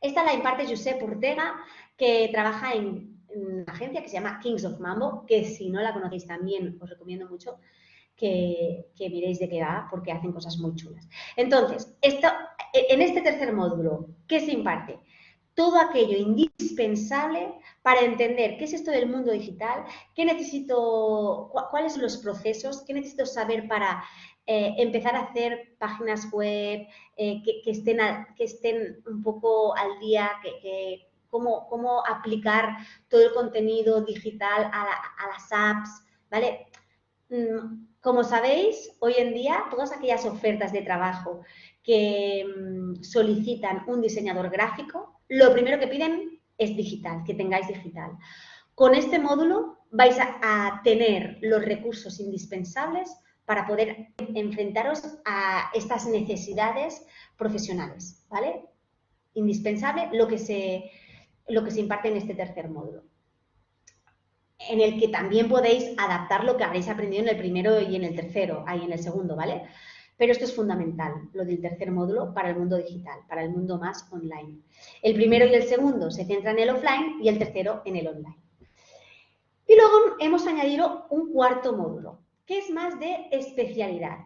B: Esta la imparte Josep Ortega, que trabaja en una agencia que se llama Kings of Mambo, que si no la conocéis también os recomiendo mucho que miréis de qué va, porque hacen cosas muy chulas. Entonces, en este tercer módulo, ¿qué se imparte? Todo aquello indispensable para entender qué es esto del mundo digital, qué necesito, cuáles son los procesos, qué necesito saber para empezar a hacer páginas web que estén un poco al día, cómo aplicar todo el contenido digital a las apps, ¿vale? Como sabéis, hoy en día todas aquellas ofertas de trabajo que solicitan un diseñador gráfico, lo primero que piden es digital, que tengáis digital. Con este módulo vais a tener los recursos indispensables para poder enfrentaros a estas necesidades profesionales, ¿vale? Indispensable lo que se imparte en este tercer módulo, en el que también podéis adaptar lo que habréis aprendido en el primero y en el tercero, ahí en el segundo, ¿vale? Pero esto es fundamental, lo del tercer módulo para el mundo digital, para el mundo más online. El primero y el segundo se centran en el offline y el tercero en el online. Y luego hemos añadido un cuarto módulo, que es más de especialidad.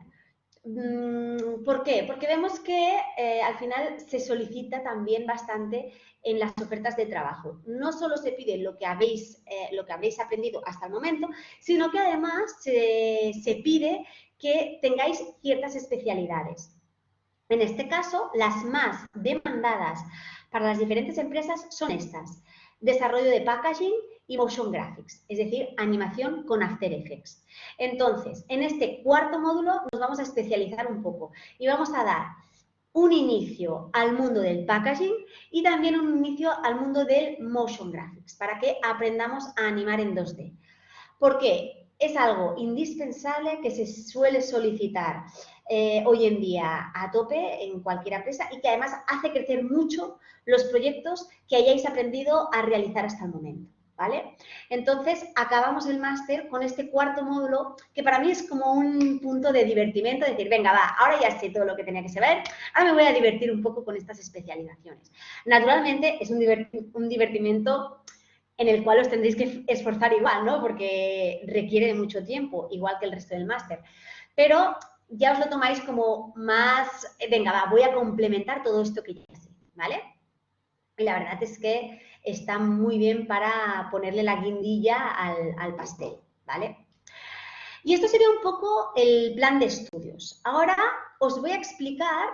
B: ¿Por qué? Porque vemos que al final se solicita también bastante en las ofertas de trabajo. No solo se pide lo que habréis aprendido hasta el momento, sino que además se pide que tengáis ciertas especialidades. En este caso, las más demandadas para las diferentes empresas son estas: desarrollo de packaging y motion graphics, es decir, animación con After Effects. Entonces, en este cuarto módulo nos vamos a especializar un poco y vamos a dar un inicio al mundo del packaging y también un inicio al mundo del motion graphics, para que aprendamos a animar en 2D. ¿Por qué? Es algo indispensable que se suele solicitar hoy en día a tope en cualquier empresa y que además hace crecer mucho los proyectos que hayáis aprendido a realizar hasta el momento, ¿vale? Entonces, acabamos el máster con este cuarto módulo que para mí es como un punto de divertimento, decir, venga, va, ahora ya sé todo lo que tenía que saber, ahora me voy a divertir un poco con estas especializaciones. Naturalmente, es un divertimento en el cual os tendréis que esforzar igual, ¿no? Porque requiere de mucho tiempo, igual que el resto del máster. Pero ya os lo tomáis como más, venga, va, voy a complementar todo esto que ya sé, ¿vale? Y la verdad es que está muy bien para ponerle la guindilla al pastel, ¿vale? Y esto sería un poco el plan de estudios. Ahora os voy a explicar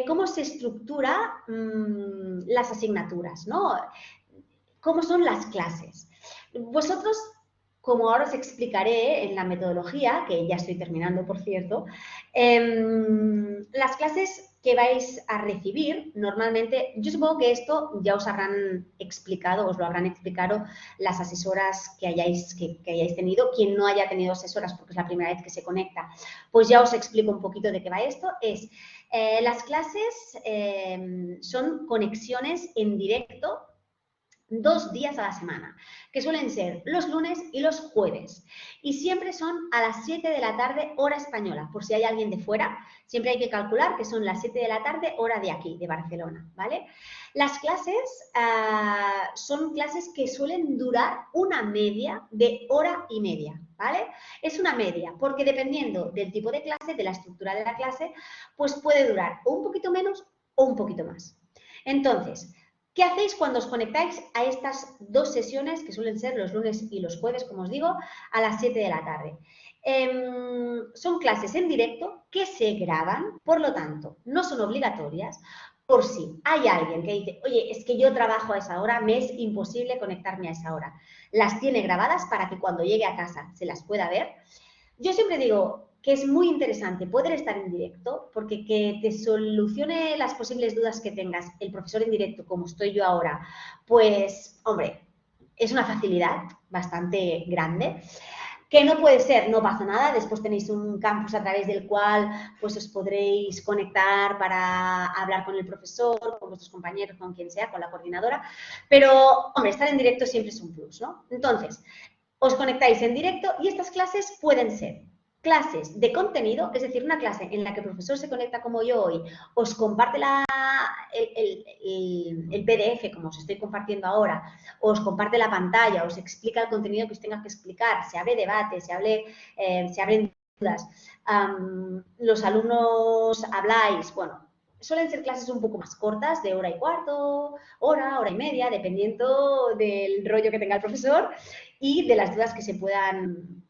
B: cómo se estructura las asignaturas, ¿no? ¿Cómo son las clases? Vosotros, como ahora os explicaré en la metodología, que ya estoy terminando, por cierto, las clases que vais a recibir, normalmente, yo supongo que esto ya os lo habrán explicado las asesoras que hayáis tenido. Quien no haya tenido asesoras, porque es la primera vez que se conecta, pues ya os explico un poquito de qué va esto. Es Las clases son conexiones en directo 2 días a la semana, que suelen ser los lunes y los jueves. Y siempre son a las 7 de la tarde, hora española. Por si hay alguien de fuera, siempre hay que calcular que son las 7 de la tarde, hora de aquí, de Barcelona, ¿vale? Las clases son clases que suelen durar una media de hora y media, ¿vale? Es una media, porque dependiendo del tipo de clase, de la estructura de la clase, pues puede durar o un poquito menos o un poquito más. Entonces, ¿qué hacéis cuando os conectáis a estas 2 sesiones, que suelen ser los lunes y los jueves, como os digo, a las 7 de la tarde? Son clases en directo que se graban, por lo tanto, no son obligatorias. Por si hay alguien que dice, oye, es que yo trabajo a esa hora, me es imposible conectarme a esa hora. Las tiene grabadas para que cuando llegue a casa se las pueda ver. Yo siempre digo que es muy interesante poder estar en directo, porque que te solucione las posibles dudas que tengas el profesor en directo, como estoy yo ahora, pues, hombre, es una facilidad bastante grande. Que no puede ser, no pasa nada, después tenéis un campus a través del cual pues os podréis conectar para hablar con el profesor, con vuestros compañeros, con quien sea, con la coordinadora, pero, hombre, estar en directo siempre es un plus, ¿no? Entonces, os conectáis en directo y estas clases pueden ser clases de contenido, es decir, una clase en la que el profesor se conecta como yo hoy, os comparte el PDF, como os estoy compartiendo ahora, os comparte la pantalla, os explica el contenido que os tenga que explicar, se abre debate, se abren dudas, los alumnos habláis, bueno, suelen ser clases un poco más cortas, de hora y cuarto, hora y media, dependiendo del rollo que tenga el profesor y de las dudas que se puedan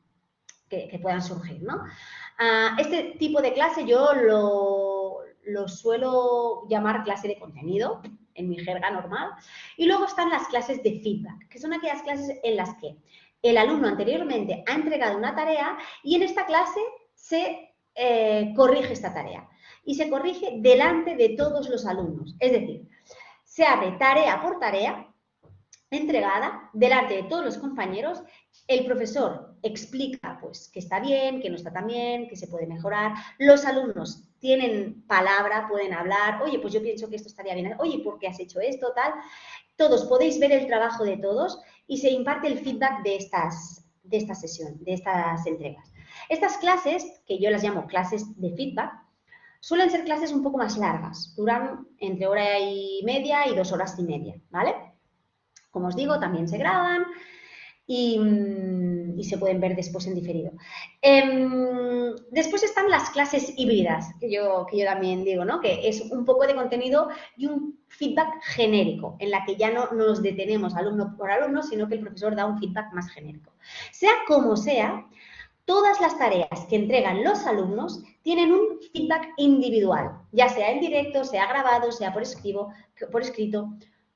B: surgir, ¿no? Este tipo de clase yo lo suelo llamar clase de contenido, en mi jerga normal. Y luego están las clases de feedback, que son aquellas clases en las que el alumno anteriormente ha entregado una tarea y en esta clase se corrige esta tarea. Y se corrige delante de todos los alumnos. Es decir, se abre tarea por tarea entregada delante de todos los compañeros. El profesor explica pues que está bien, que no está tan bien, que se puede mejorar. Los alumnos tienen palabra, pueden hablar. Oye, pues yo pienso que esto estaría bien. Oye, ¿por qué has hecho esto? Tal. Todos podéis ver el trabajo de todos y se imparte el feedback de esta sesión, de estas entregas. Estas clases, que yo las llamo clases de feedback, suelen ser clases un poco más largas. Duran entre hora y media y 2 horas y media, ¿vale? Como os digo, también se graban y se pueden ver después en diferido. Después están las clases híbridas, que yo también digo, ¿no? Que es un poco de contenido y un feedback genérico, en la que ya no nos detenemos alumno por alumno, sino que el profesor da un feedback más genérico. Sea como sea, todas las tareas que entregan los alumnos tienen un feedback individual, ya sea en directo, sea grabado, sea por escrito.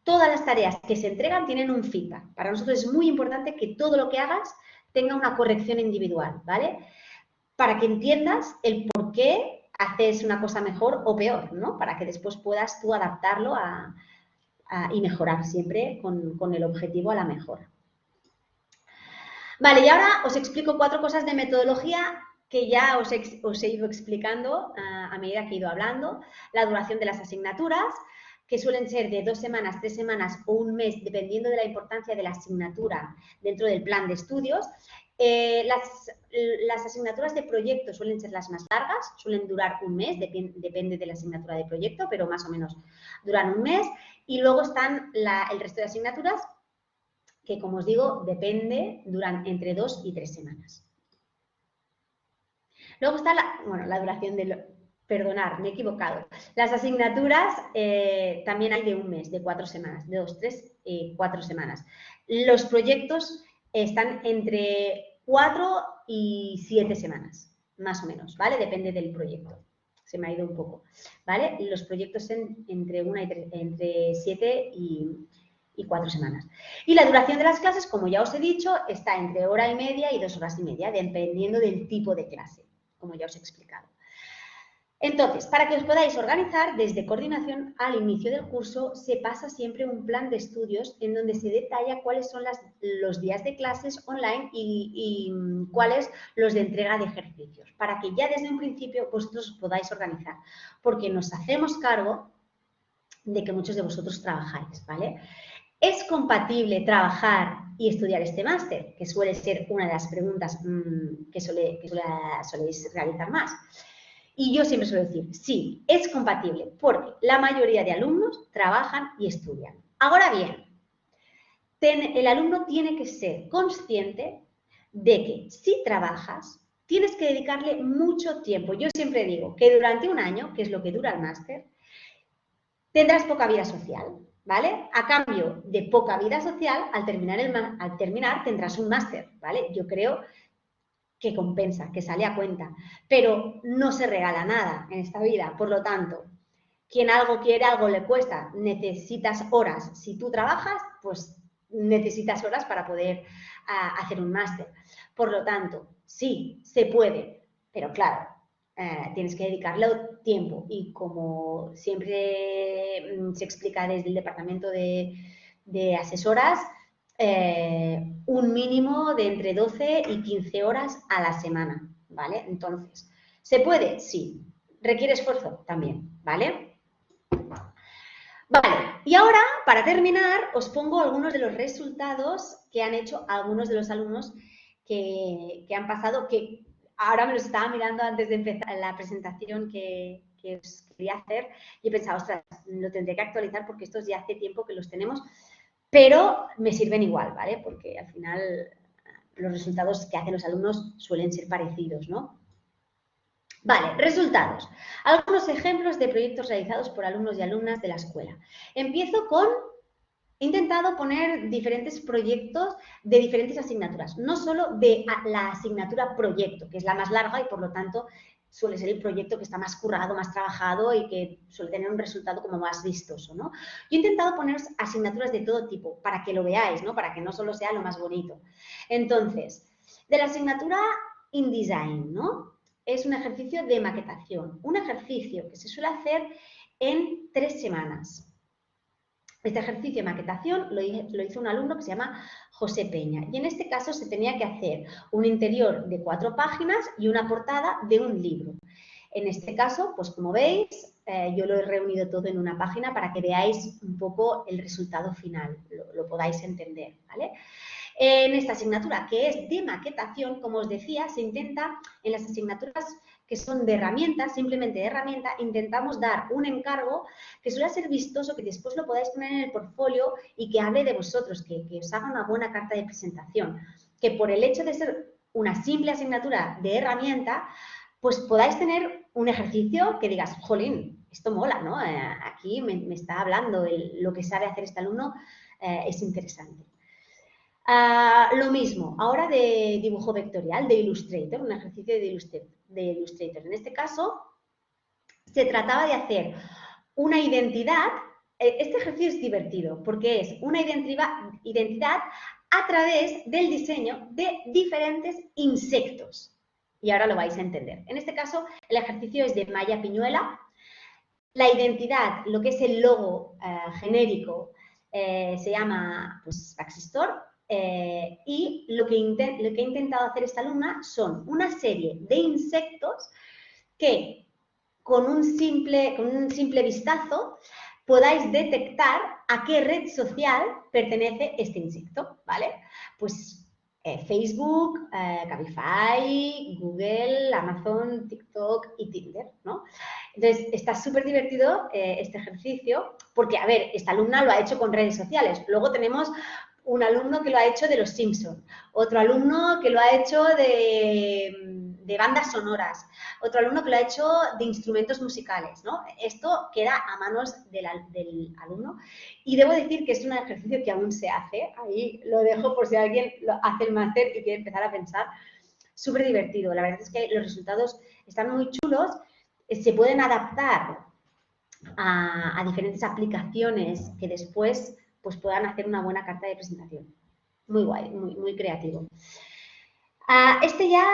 B: Todas las tareas que se entregan tienen un feedback. Para nosotros es muy importante que todo lo que hagas tenga una corrección individual, ¿vale? Para que entiendas el por qué haces una cosa mejor o peor, ¿no? Para que después puedas tú adaptarlo y mejorar siempre con el objetivo a la mejora. Vale, y ahora os explico 4 cosas de metodología que ya os he ido explicando a medida que he ido hablando. La duración de las asignaturas, que suelen ser de 2 semanas, 3 semanas o un mes, dependiendo de la importancia de la asignatura dentro del plan de estudios. Las asignaturas de proyecto suelen ser las más largas, suelen durar un mes, depende de la asignatura de proyecto, pero más o menos duran un mes. Y luego están el resto de asignaturas, que como os digo, depende, duran entre 2 y 3 semanas. Luego está la duración Perdonad, me he equivocado. Las asignaturas también hay de un mes, de 4 semanas, de 2, 3, 4 semanas. Los proyectos están entre 4 y 7 semanas, más o menos, ¿vale? Depende del proyecto. Se me ha ido un poco, ¿vale? Los proyectos entre 7 y 4 semanas. Y la duración de las clases, como ya os he dicho, está entre hora y media y 2 horas y media, dependiendo del tipo de clase, como ya os he explicado. Entonces, para que os podáis organizar, desde coordinación al inicio del curso se pasa siempre un plan de estudios en donde se detalla cuáles son los días de clases online y cuáles los de entrega de ejercicios, para que ya desde un principio vosotros os podáis organizar, porque nos hacemos cargo de que muchos de vosotros trabajáis, ¿vale? ¿Es compatible trabajar y estudiar este máster? Que suele ser una de las preguntas que soléis realizar más. Y yo siempre suelo decir, sí, es compatible, porque la mayoría de alumnos trabajan y estudian. Ahora bien, el alumno tiene que ser consciente de que si trabajas, tienes que dedicarle mucho tiempo. Yo siempre digo que durante un año, que es lo que dura el máster, tendrás poca vida social, ¿vale? A cambio de poca vida social, al terminar tendrás un máster, ¿vale? Yo creo que compensa, que sale a cuenta, pero no se regala nada en esta vida, por lo tanto, quien algo quiere, algo le cuesta, necesitas horas. Si tú trabajas, pues necesitas horas para poder hacer un máster. Por lo tanto, sí, se puede, pero claro, tienes que dedicarle tiempo y como siempre se explica desde el departamento de asesoras, un mínimo de entre 12 y 15 horas a la semana, ¿vale? Entonces, ¿se puede? Sí. ¿Requiere esfuerzo? También, ¿vale? Vale, y ahora, para terminar, os pongo algunos de los resultados que han hecho algunos de los alumnos que han pasado, que ahora me los estaba mirando antes de empezar la presentación que os quería hacer y he pensado, ostras, lo tendré que actualizar porque estos ya hace tiempo que los tenemos, pero me sirven igual, ¿vale? Porque al final los resultados que hacen los alumnos suelen ser parecidos, ¿no? Vale, resultados. Algunos ejemplos de proyectos realizados por alumnos y alumnas de la escuela. Empiezo con, he intentado poner diferentes proyectos de diferentes asignaturas, no solo de la asignatura proyecto, que es la más larga y por lo tanto suele ser el proyecto que está más currado, más trabajado y que suele tener un resultado como más vistoso, ¿no? Yo he intentado poner asignaturas de todo tipo para que lo veáis, ¿no? Para que no solo sea lo más bonito. Entonces, de la asignatura InDesign, ¿no? Es un ejercicio de maquetación, un ejercicio que se suele hacer en 3 semanas. Este ejercicio de maquetación lo hizo un alumno que se llama José Peña y en este caso se tenía que hacer un interior de 4 páginas y una portada de un libro. En este caso, pues como veis, yo lo he reunido todo en una página para que veáis un poco el resultado final, lo podáis entender, ¿vale? En esta asignatura, que es de maquetación, como os decía, se intenta en las asignaturas que son de herramientas, simplemente de herramienta, intentamos dar un encargo que suele ser vistoso, que después lo podáis poner en el portfolio y que hable de vosotros, que os haga una buena carta de presentación. Que por el hecho de ser una simple asignatura de herramienta, pues podáis tener un ejercicio que digas, jolín, esto mola, ¿no? Aquí me está hablando lo que sabe hacer este alumno, es interesante. Lo mismo, ahora de dibujo vectorial, de Illustrator, un ejercicio de Illustrator. En este caso, se trataba de hacer una identidad. Este ejercicio es divertido porque es una identidad a través del diseño de diferentes insectos. Y ahora lo vais a entender. En este caso, el ejercicio es de Maya Piñuela. La identidad, lo que es el logo genérico, se llama pues, Baxistor. Y lo que he intentado hacer esta alumna son una serie de insectos que con un simple vistazo podáis detectar a qué red social pertenece este insecto, ¿vale? Pues Facebook, Cabify, Google, Amazon, TikTok y Tinder, ¿no? Entonces, está súper divertido este ejercicio porque, a ver, esta alumna lo ha hecho con redes sociales. Luego tenemos un alumno que lo ha hecho de los Simpsons, otro alumno que lo ha hecho de bandas sonoras, otro alumno que lo ha hecho de instrumentos musicales, ¿no? Esto queda a manos del alumno y debo decir que es un ejercicio que aún se hace, ahí lo dejo por si alguien lo hace el máster y quiere empezar a pensar, súper divertido. La verdad es que los resultados están muy chulos, se pueden adaptar a diferentes aplicaciones que después pues puedan hacer una buena carta de presentación. Muy guay, muy creativo. Este ya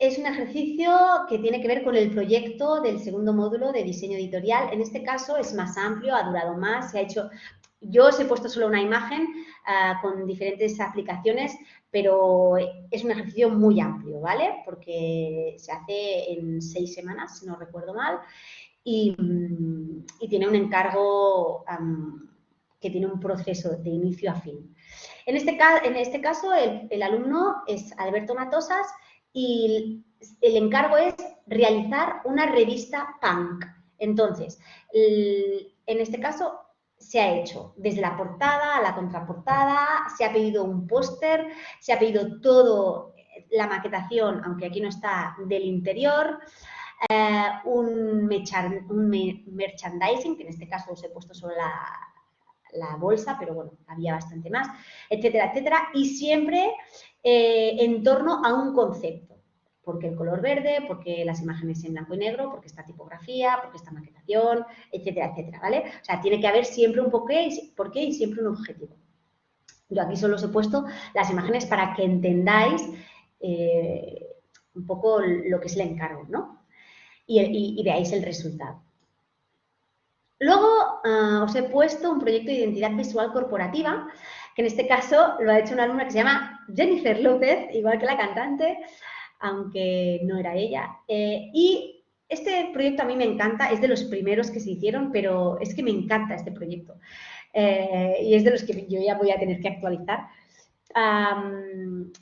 B: es un ejercicio que tiene que ver con el proyecto del segundo módulo de diseño editorial. En este caso es más amplio, ha durado más, se ha hecho... Yo os he puesto solo una imagen con diferentes aplicaciones, pero es un ejercicio muy amplio, ¿vale? Porque se hace en 6 semanas, si no recuerdo mal, y tiene un encargo que tiene un proceso de inicio a fin. En este caso, el alumno es Alberto Matosas y el encargo es realizar una revista punk. Entonces, en este caso se ha hecho desde la portada a la contraportada, se ha pedido un póster, se ha pedido todo, la maquetación, aunque aquí no está, del interior, un merchandising, que en este caso os he puesto solo la bolsa, pero bueno, había bastante más, etcétera, etcétera, y siempre en torno a un concepto. Porque el color verde, porque las imágenes en blanco y negro, porque esta tipografía, porque esta maquetación, etcétera, etcétera, ¿vale? O sea, tiene que haber siempre un porqué y siempre un objetivo. Yo aquí solo os he puesto las imágenes para que entendáis un poco lo que es el encargo, ¿no? Y veáis el resultado. Luego os he puesto un proyecto de identidad visual corporativa, que en este caso lo ha hecho una alumna que se llama Jennifer López, igual que la cantante, aunque no era ella. Y este proyecto a mí me encanta, es de los primeros que se hicieron, pero es que me encanta este proyecto. Y es de los que yo ya voy a tener que actualizar.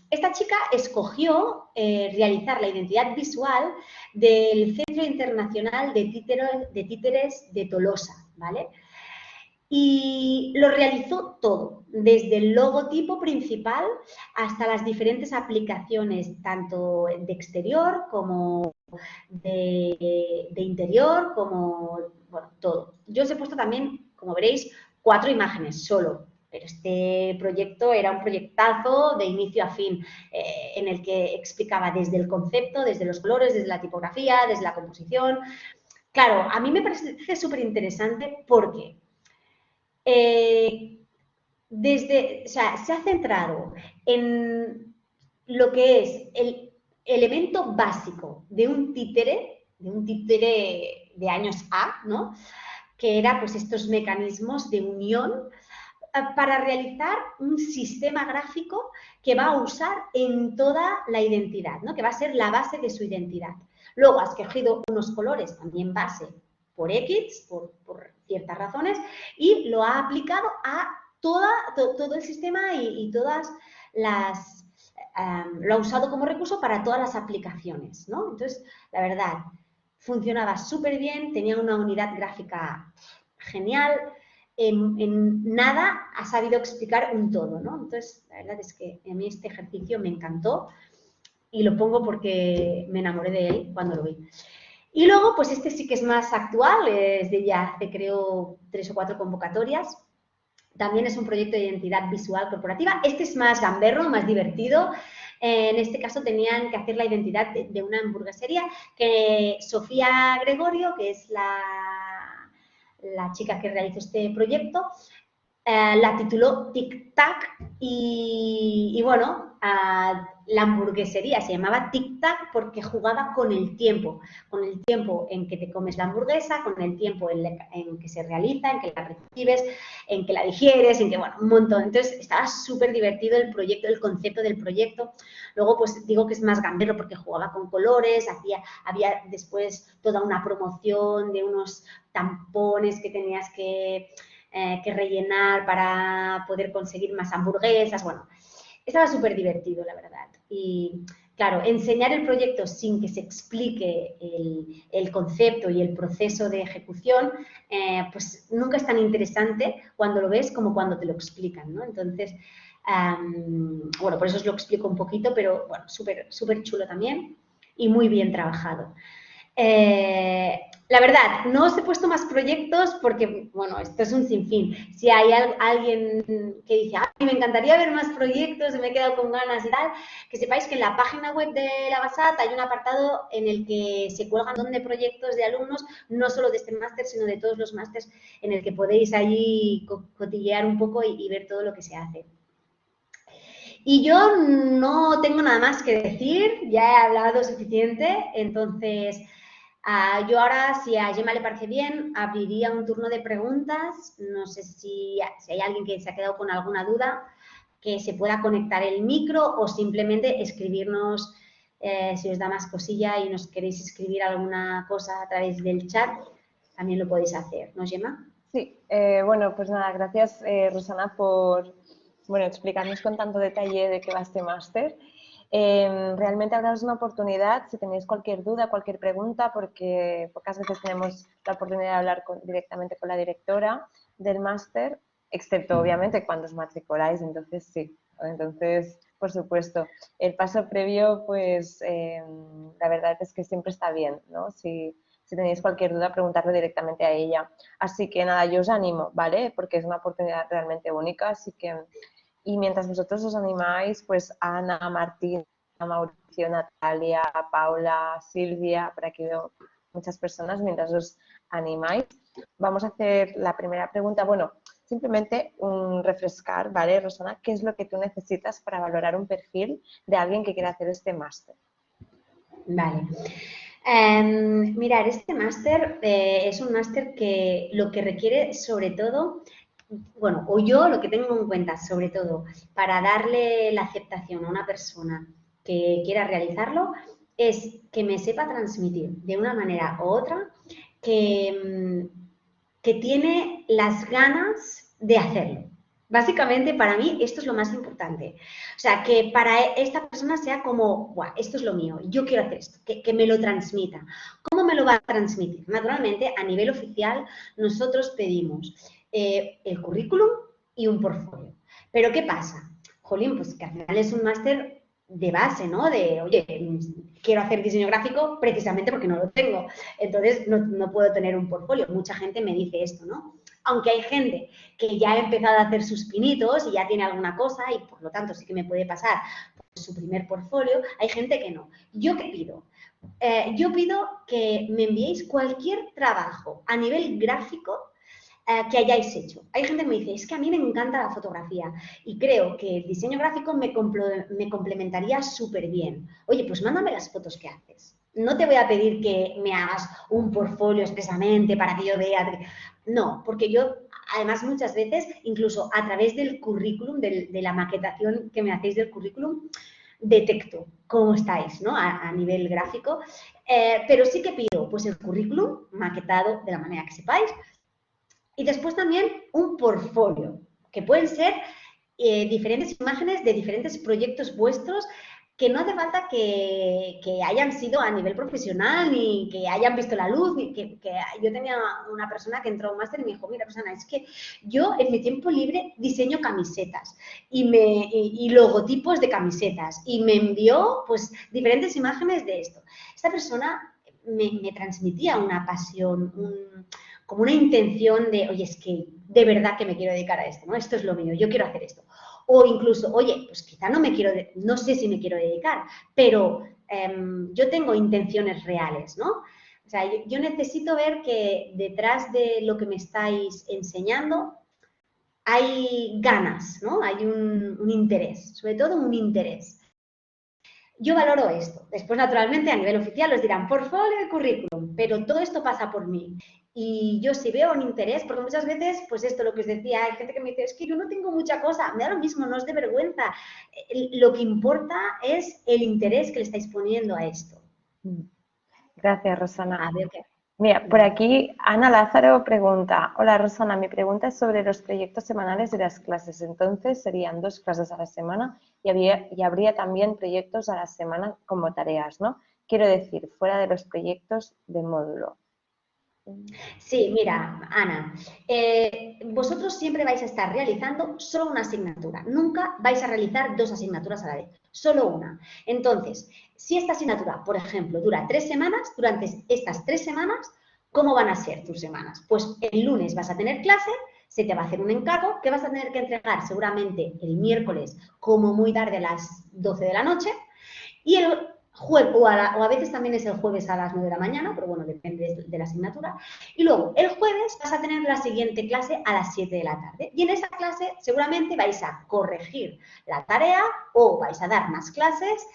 B: Esta chica escogió realizar la identidad visual del Centro Internacional de Títeres de Tolosa, ¿vale? Y lo realizó todo, desde el logotipo principal hasta las diferentes aplicaciones, tanto de exterior como de interior, como, bueno, todo. Yo os he puesto también, como veréis, 4 imágenes solo, pero este proyecto era un proyectazo de inicio a fin, en el que explicaba desde el concepto, desde los colores, desde la tipografía, desde la composición. Claro, a mí me parece súper interesante porque se ha centrado en lo que es el elemento básico de un títere de años A, ¿no? Que era pues estos mecanismos de unión para realizar un sistema gráfico que va a usar en toda la identidad, ¿no? Que va a ser la base de su identidad. Luego has escogido unos colores también base por X, por ciertas razones, y lo ha aplicado a todo el sistema y todas las... lo ha usado como recurso para todas las aplicaciones, ¿no? Entonces, la verdad, funcionaba súper bien, tenía una unidad gráfica genial, en nada ha sabido explicar un todo, ¿no? Entonces, la verdad es que a mí este ejercicio me encantó y lo pongo porque me enamoré de él cuando lo vi. Y luego, pues este sí que es más actual, es de ya hace creo 3 o 4 convocatorias. También es un proyecto de identidad visual corporativa. Este es más gamberro, más divertido. En este caso tenían que hacer la identidad de una hamburguesería que Sofía Gregorio, que es la chica que realizó este proyecto, la tituló Tic Tac y bueno, la hamburguesería se llamaba Tic Tac porque jugaba con el tiempo en que te comes la hamburguesa, con el tiempo en que se realiza, en que la recibes, en que la digieres, en que, bueno, un montón. Entonces, estaba súper divertido el proyecto, el concepto del proyecto. Luego, pues digo que es más gamberro porque jugaba con colores, había después toda una promoción de unos tampones que tenías que rellenar para poder conseguir más hamburguesas. Bueno, estaba súper divertido, la verdad. Y claro, enseñar el proyecto sin que se explique el concepto y el proceso de ejecución, pues nunca es tan interesante cuando lo ves como cuando te lo explican, ¿no? Entonces, bueno, por eso os lo explico un poquito, pero bueno, súper chulo también y muy bien trabajado. La verdad, no os he puesto más proyectos porque, bueno, esto es un sinfín. Si hay alguien que dice, ay, me encantaría ver más proyectos y me he quedado con ganas y tal, que sepáis que en la página web de la BASAT hay un apartado en el que se cuelgan un montón de proyectos de alumnos, no solo de este máster, sino de todos los másters, en el que podéis allí cotillear un poco y ver todo lo que se hace. Y yo no tengo nada más que decir, ya he hablado suficiente, entonces yo ahora, si a Gemma le parece bien, abriría un turno de preguntas. No sé si hay alguien que se ha quedado con alguna duda, que se pueda conectar el micro o simplemente escribirnos, si os da más cosilla y nos queréis escribir alguna cosa a través del chat, también lo podéis hacer, ¿no, Gemma?
A: Sí, bueno, pues nada, gracias Rosana por explicarnos con tanto detalle de qué va este máster. Realmente ahora es una oportunidad, si tenéis cualquier duda, cualquier pregunta, porque pocas veces tenemos la oportunidad de hablar directamente con la directora del máster, excepto obviamente cuando os matriculáis, entonces sí. Entonces, por supuesto, el paso previo, pues la verdad es que siempre está bien, ¿no? Si tenéis cualquier duda, preguntarle directamente a ella. Así que nada, yo os animo, ¿vale? Porque es una oportunidad realmente única, así que... Y mientras vosotros os animáis, pues Ana, Martín, Mauricio, Natalia, Paula, Silvia, por aquí veo muchas personas, mientras os animáis, vamos a hacer la primera pregunta. Bueno, simplemente un refrescar, ¿vale, Rosana? ¿Qué es lo que tú necesitas para valorar un perfil de alguien que quiera hacer este máster?
B: Vale. Mirar, este máster es un máster que lo que requiere sobre todo, bueno, o yo lo que tengo en cuenta sobre todo para darle la aceptación a una persona que quiera realizarlo es que me sepa transmitir de una manera u otra que tiene las ganas de hacerlo. Básicamente, para mí, esto es lo más importante. O sea, que para esta persona sea como, Buah, esto es lo mío, yo quiero hacer esto, que me lo transmita. ¿Cómo me lo va a transmitir? Naturalmente, a nivel oficial, nosotros pedimos el currículum y un portfolio. Pero, ¿qué pasa? Jolín, pues que al final es un máster de base, ¿no? De, oye, quiero hacer diseño gráfico precisamente porque no lo tengo. Entonces, no puedo tener un portfolio. Mucha gente me dice esto, ¿no? Aunque hay gente que ya ha empezado a hacer sus pinitos y ya tiene alguna cosa y por lo tanto sí que me puede pasar su primer portfolio, hay gente que no. ¿Yo qué pido? Yo pido que me enviéis cualquier trabajo a nivel gráfico que hayáis hecho. Hay gente que me dice, es que a mí me encanta la fotografía y creo que el diseño gráfico me complementaría súper bien. Oye, pues mándame las fotos que haces. No te voy a pedir que me hagas un portfolio expresamente para que yo vea. No, porque yo, además, muchas veces, incluso a través del currículum, de la maquetación que me hacéis del currículum, detecto cómo estáis, ¿no? A nivel gráfico. Pero sí que pido, pues, el currículum maquetado de la manera que sepáis, y después también un portfolio, que pueden ser diferentes imágenes de diferentes proyectos vuestros que no hace falta que hayan sido a nivel profesional ni que hayan visto la luz. Ni que yo tenía una persona que entró a un máster y me dijo, mira, Rosana, es que yo en mi tiempo libre diseño camisetas y logotipos de camisetas y me envió pues diferentes imágenes de esto. Esta persona me transmitía una pasión, como una intención de, oye, es que de verdad que me quiero dedicar a esto, ¿no? Esto es lo mío, yo quiero hacer esto. O incluso, oye, pues quizá no sé si me quiero dedicar, pero yo tengo intenciones reales, ¿no? O sea, yo necesito ver que detrás de lo que me estáis enseñando hay ganas, ¿no? Hay un interés, sobre todo un interés. Yo valoro esto. Después, naturalmente, a nivel oficial os dirán portfolio y currículum, pero todo esto pasa por mí. Y yo si veo un interés, porque muchas veces, pues esto, lo que os decía, hay gente que me dice, es que yo no tengo mucha cosa, me da lo mismo, no os dé vergüenza. Lo que importa es el interés que le estáis poniendo a esto.
A: Gracias, Rosana.
B: A ver qué.
A: Mira, por aquí Ana Lázaro pregunta, hola Rosana, mi pregunta es sobre los proyectos semanales de las clases. Entonces serían 2 clases a la semana y habría también proyectos a la semana como tareas, ¿no? Quiero decir, fuera de los proyectos de módulo.
B: Sí, mira, Ana, vosotros siempre vais a estar realizando solo una asignatura, nunca vais a realizar 2 asignaturas a la vez, solo una. Entonces, si esta asignatura, por ejemplo, dura 3 semanas, durante estas 3 semanas, ¿cómo van a ser tus semanas? Pues el lunes vas a tener clase, se te va a hacer un encargo que vas a tener que entregar seguramente el miércoles como muy tarde a las 12 de la noche y el o a veces también es el jueves a las 9 de la mañana, pero bueno, depende de la asignatura. Y luego, el jueves vas a tener la siguiente clase a las 7 de la tarde. Y en esa clase seguramente vais a corregir la tarea o vais a dar más clases,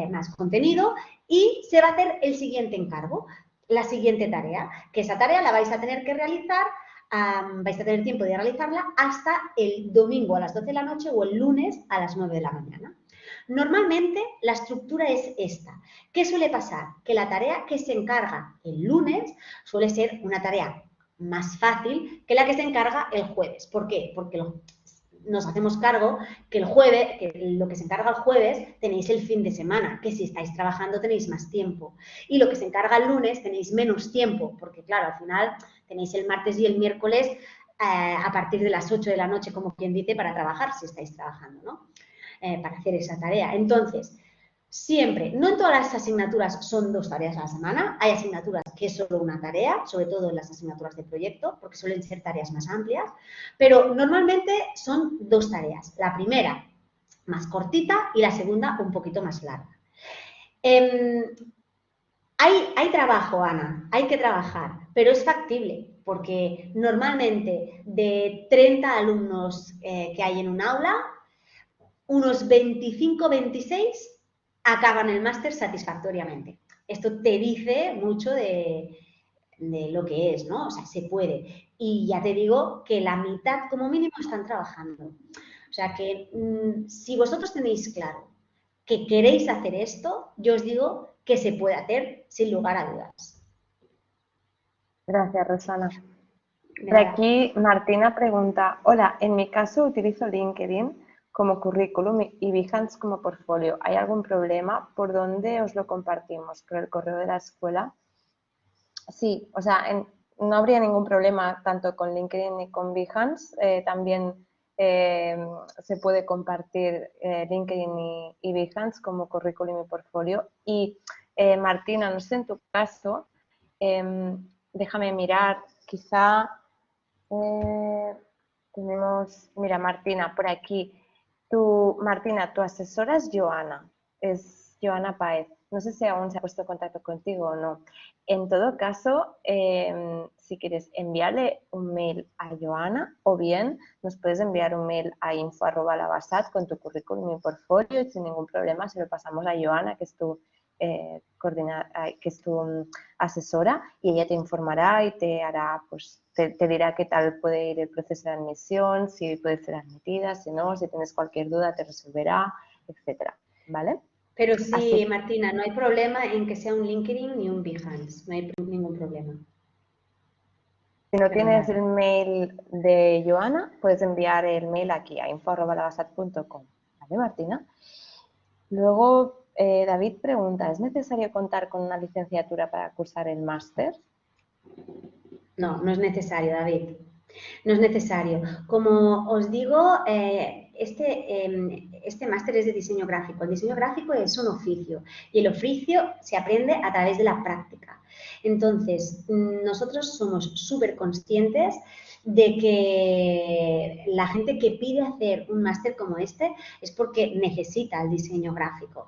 B: más contenido, y se va a hacer el siguiente encargo, la siguiente tarea, que esa tarea la vais a tener que realizar, vais a tener tiempo de realizarla hasta el domingo a las 12 de la noche o el lunes a las 9 de la mañana. Normalmente la estructura es esta. ¿Qué suele pasar? Que la tarea que se encarga el lunes suele ser una tarea más fácil que la que se encarga el jueves. ¿Por qué? Porque nos hacemos cargo que el jueves, que lo que se encarga el jueves tenéis el fin de semana, que si estáis trabajando tenéis más tiempo. Y lo que se encarga el lunes tenéis menos tiempo, porque claro, al final tenéis el martes y el miércoles a partir de las 8 de la noche, como quien dice, para trabajar, si estáis trabajando, ¿no? Para hacer esa tarea. Entonces, siempre, no en todas las asignaturas son 2 tareas a la semana, hay asignaturas que es solo una tarea, sobre todo en las asignaturas de proyecto, porque suelen ser tareas más amplias, pero normalmente son 2 tareas. La primera más cortita y la segunda un poquito más larga. Hay trabajo, Ana, hay que trabajar, pero es factible, porque normalmente de 30 alumnos que hay en un aula, unos 25, 26 acaban el máster satisfactoriamente. Esto te dice mucho de lo que es, ¿no? O sea, se puede. Y ya te digo que la mitad como mínimo están trabajando. O sea que si vosotros tenéis claro que queréis hacer esto, yo os digo que se puede hacer sin lugar a dudas.
A: Gracias, Rosana. Por aquí Martina pregunta, hola, en mi caso utilizo LinkedIn como currículum y Behance como portfolio. ¿Hay algún problema? ¿Por dónde os lo compartimos? ¿Por el correo de la escuela? Sí, o sea, no habría ningún problema tanto con LinkedIn ni con Behance. También se puede compartir LinkedIn y Behance como currículum y portfolio. Y Martina, no sé en tu caso, déjame mirar, quizá tenemos, mira, Martina, por aquí. Martina, tu asesora es Joana Paez. No sé si aún se ha puesto en contacto contigo o no. En todo caso, si quieres enviarle un mail a Joana o bien nos puedes enviar un mail a info@lavasat con tu currículum y portfolio y sin ningún problema se lo pasamos a Joana, que es tu asesora, y ella te informará y te hará, pues, te dirá qué tal puede ir el proceso de admisión, si puede ser admitida, si no, si tienes cualquier duda te resolverá, etcétera, ¿vale?
B: Pero sí, Martina, no hay problema en que sea un LinkedIn ni un Behance, no hay ningún problema.
A: Si no tienes el mail de Joana, puedes enviar el mail aquí a info@lavasat.com, ¿vale, Martina? Luego, David pregunta, ¿es necesario contar con una licenciatura para cursar el máster?
B: No, no es necesario, David. No es necesario. Como os digo, este máster es de diseño gráfico. El diseño gráfico es un oficio y el oficio se aprende a través de la práctica. Entonces, nosotros somos súper conscientes de que la gente que pide hacer un máster como este es porque necesita el diseño gráfico.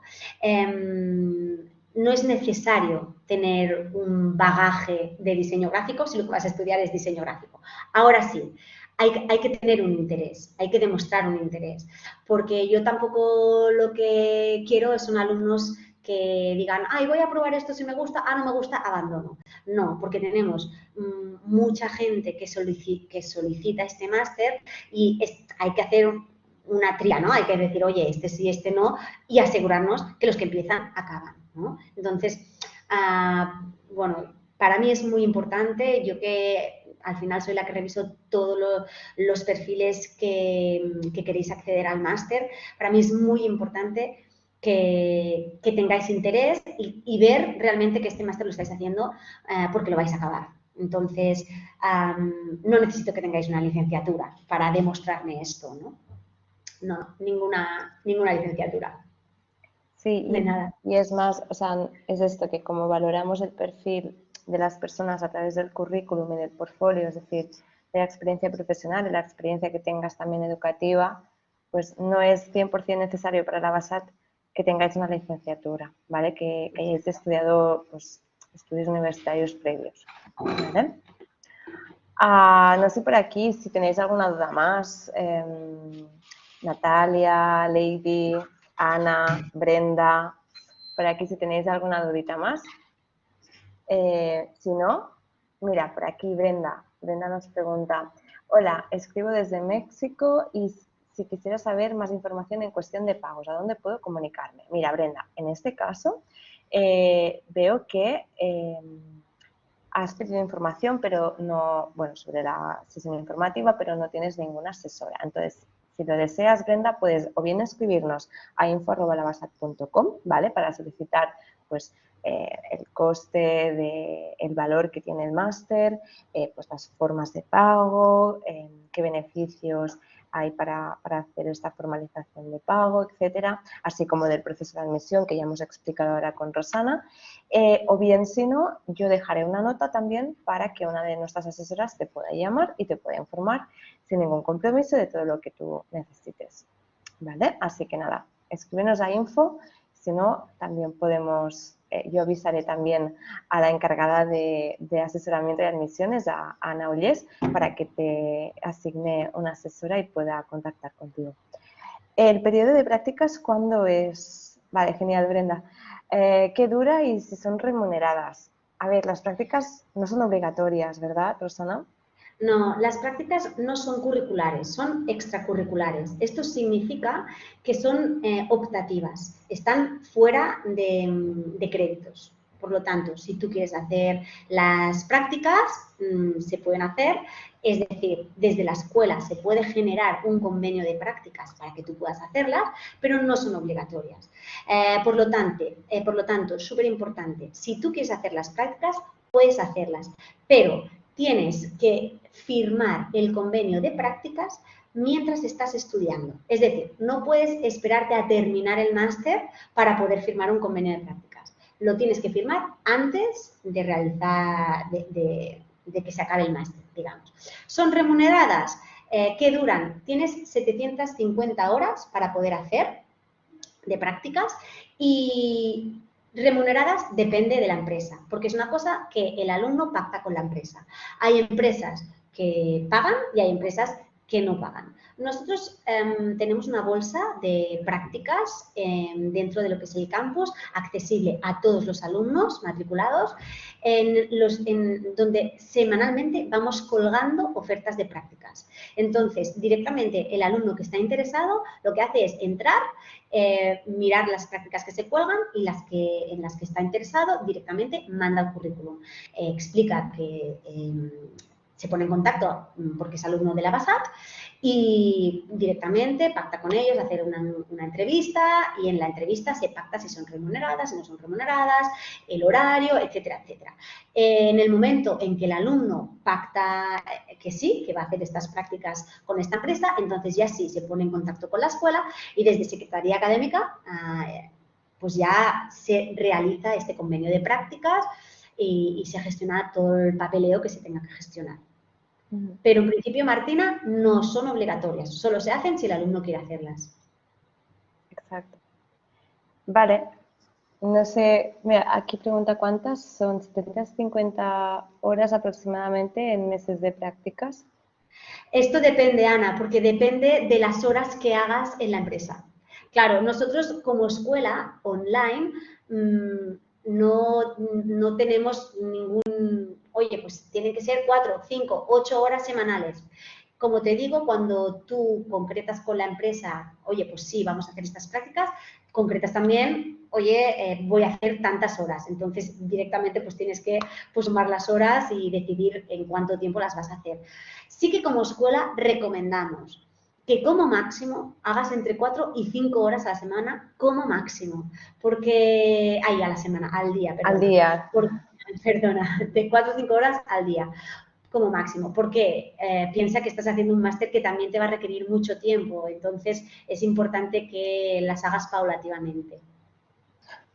B: No es necesario tener un bagaje de diseño gráfico si lo que vas a estudiar es diseño gráfico. Ahora sí, hay que tener un interés, hay que demostrar un interés, porque yo tampoco lo que quiero son alumnos que digan, ay, voy a probar esto si me gusta, no me gusta, abandono. No, porque tenemos mucha gente que solicita este máster y hay que hacer una tría, ¿no? Hay que decir, oye, este sí, este no, y asegurarnos que los que empiezan acaban, ¿no? Entonces, bueno, para mí es muy importante, yo que al final soy la que reviso todos los perfiles que queréis acceder al máster, para mí es muy importante que tengáis interés y ver realmente que este máster lo estáis haciendo porque lo vais a acabar. Entonces, no necesito que tengáis una licenciatura para demostrarme esto, ¿no? No, ninguna licenciatura.
A: Sí,
B: De nada.
A: y es más, o sea, es esto, que como valoramos el perfil de las personas a través del currículum y del portfolio, es decir, de la experiencia profesional, de la experiencia que tengas también educativa, pues no es 100% necesario para la BASAT que tengáis una licenciatura, ¿vale? Que hayáis estudiado pues, estudios universitarios previos, ¿vale? No sé por aquí si tenéis alguna duda más. Natalia, Lady, Ana, Brenda, por aquí si tenéis alguna dudita más. Si no, mira, por aquí Brenda nos pregunta, hola, escribo desde México y si quisiera saber más información en cuestión de pagos, ¿a dónde puedo comunicarme? Mira, Brenda, en este caso veo que has pedido información, pero no, bueno, sobre la sesión informativa, pero no tienes ninguna asesora. Entonces, si lo deseas, Brenda, puedes o bien escribirnos a info@lavasat.com, ¿vale? Para solicitar, pues, el coste, el valor que tiene el máster, pues las formas de pago, qué beneficios hay para hacer esta formalización de pago, etcétera, así como del proceso de admisión que ya hemos explicado ahora con Rosana. O bien, si no, yo dejaré una nota también para que una de nuestras asesoras te pueda llamar y te pueda informar sin ningún compromiso de todo lo que tú necesites, ¿vale? Así que nada, escríbenos a info, si no, también podemos, yo avisaré también a la encargada de asesoramiento y admisiones, a Ana Ullés, para que te asigne una asesora y pueda contactar contigo. ¿El periodo de prácticas cuándo es? Vale, genial, Brenda. ¿Qué dura y si son remuneradas? A ver, las prácticas no son obligatorias, ¿verdad, Rosana?
B: No, las prácticas no son curriculares, son extracurriculares. Esto significa que son optativas, están fuera de créditos. Por lo tanto, si tú quieres hacer las prácticas, se pueden hacer. Es decir, desde la escuela se puede generar un convenio de prácticas para que tú puedas hacerlas, pero no son obligatorias. Por lo tanto, súper importante, si tú quieres hacer las prácticas, puedes hacerlas, pero tienes que firmar el convenio de prácticas mientras estás estudiando. Es decir, no puedes esperarte a terminar el máster para poder firmar un convenio de prácticas. Lo tienes que firmar antes de realizar, de que se acabe el máster, digamos. ¿Son remuneradas? ¿Qué duran? Tienes 750 horas para poder hacer de prácticas y remuneradas depende de la empresa, porque es una cosa que el alumno pacta con la empresa. Hay empresas que pagan y hay empresas que no pagan. Nosotros tenemos una bolsa de prácticas dentro de lo que es el campus, accesible a todos los alumnos matriculados, donde semanalmente vamos colgando ofertas de prácticas. Entonces, directamente el alumno que está interesado lo que hace es entrar, mirar las prácticas que se cuelgan y en las que está interesado directamente manda el currículum. Explica que se pone en contacto porque es alumno de la BASAT y directamente pacta con ellos, hacer una entrevista y en la entrevista se pacta si son remuneradas, si no son remuneradas, el horario, etcétera, etcétera. En el momento en que el alumno pacta que sí, que va a hacer estas prácticas con esta empresa, entonces ya sí se pone en contacto con la escuela y desde Secretaría Académica pues ya se realiza este convenio de prácticas y se gestiona todo el papeleo que se tenga que gestionar. Pero en principio, Martina, no son obligatorias, solo se hacen si el alumno quiere hacerlas.
A: Exacto. Vale, no sé, mira, aquí pregunta cuántas son 750 horas aproximadamente en meses de prácticas.
B: Esto depende, Ana, porque depende de las horas que hagas en la empresa. Claro, nosotros como escuela online no tenemos ningún, oye, pues tienen que ser 4, 5, 8 horas semanales. Como te digo, cuando tú concretas con la empresa, oye, pues sí, vamos a hacer estas prácticas, concretas también, oye, voy a hacer tantas horas. Entonces, directamente pues tienes que pues, sumar las horas y decidir en cuánto tiempo las vas a hacer. Sí que como escuela recomendamos que como máximo hagas entre 4 y 5 horas a la semana, como máximo, porque, a la semana, al día, perdona.
A: Al día.
B: Perdona, de 4 o 5 horas al día, como máximo, porque piensa que estás haciendo un máster que también te va a requerir mucho tiempo, entonces es importante que las hagas paulativamente.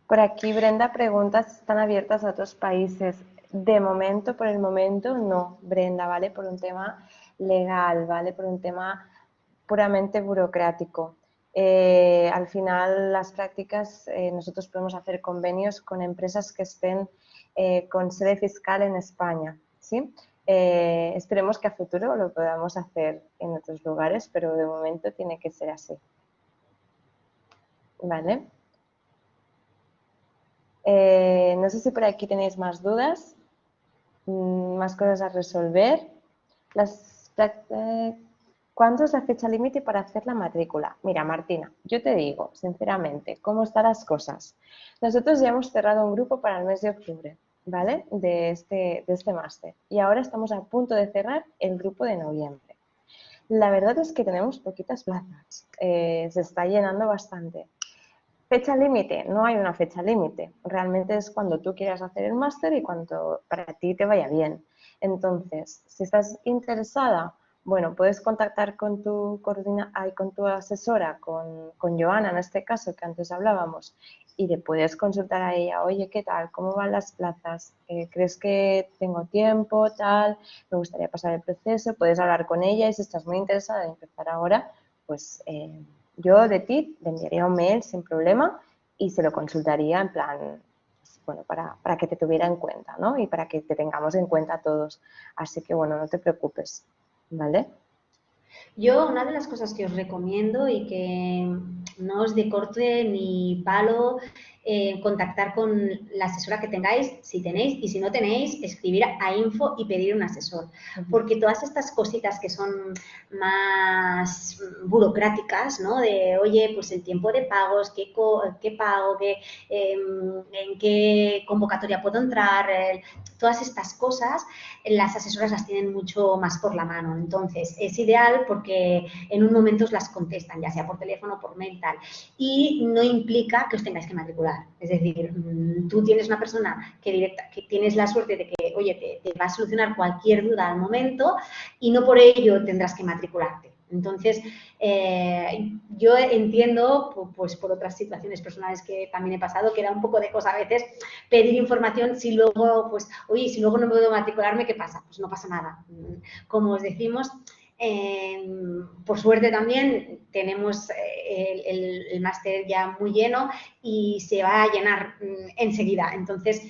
A: Por aquí Brenda pregunta si están abiertas a otros países. De momento, por el momento, no, Brenda, ¿vale? Por un tema legal, ¿vale? Por un tema puramente burocrático. Al final, las prácticas, nosotros podemos hacer convenios con empresas que estén con sede fiscal en España, ¿sí? Esperemos que a futuro lo podamos hacer en otros lugares, pero de momento tiene que ser así. ¿Vale? No sé si por aquí tenéis más dudas, más cosas a resolver. ¿Cuándo es la fecha límite para hacer la matrícula? Mira, Martina, yo te digo, sinceramente, ¿cómo están las cosas? Nosotros ya hemos cerrado un grupo para el mes de octubre, ¿vale? De este máster. Y ahora estamos a punto de cerrar el grupo de noviembre. La verdad es que tenemos poquitas plazas. Se está llenando bastante. Fecha límite, no hay una fecha límite. Realmente es cuando tú quieras hacer el máster y cuando para ti te vaya bien. Entonces, si estás interesada, bueno, puedes contactar con con tu asesora, con Joana en este caso, que antes hablábamos, y le puedes consultar a ella, oye, ¿qué tal? ¿Cómo van las plazas? ¿Crees que tengo tiempo? Tal, me gustaría pasar el proceso. Puedes hablar con ella y si estás muy interesada en empezar ahora, pues yo de ti le enviaría un mail sin problema y se lo consultaría en plan, bueno, para que te tuviera en cuenta, ¿no? Y para que te tengamos en cuenta todos. Así que, bueno, no te preocupes, ¿vale?
B: Yo, una de las cosas que os recomiendo y que no os dé corte ni palo, contactar con la asesora que tengáis, si tenéis, y si no tenéis, escribir a info y pedir un asesor. Porque todas estas cositas que son más burocráticas, ¿no? De, oye, pues el tiempo de pagos, qué pago, en qué convocatoria puedo entrar, todas estas cosas, las asesoras las tienen mucho más por la mano. Entonces, es ideal porque en un momento os las contestan, ya sea por teléfono, por mail, tal. Y no implica que os tengáis que matricular. Es decir, tú tienes una persona que tienes la suerte de que, oye, te va a solucionar cualquier duda al momento y no por ello tendrás que matricularte. Entonces, yo entiendo, pues por otras situaciones personales que también he pasado, que era un poco de cosa a veces pedir información si luego, pues, oye, si luego no puedo matricularme, ¿qué pasa? Pues no pasa nada. Como os decimos, por suerte también tenemos el máster ya muy lleno y se va a llenar enseguida. Entonces,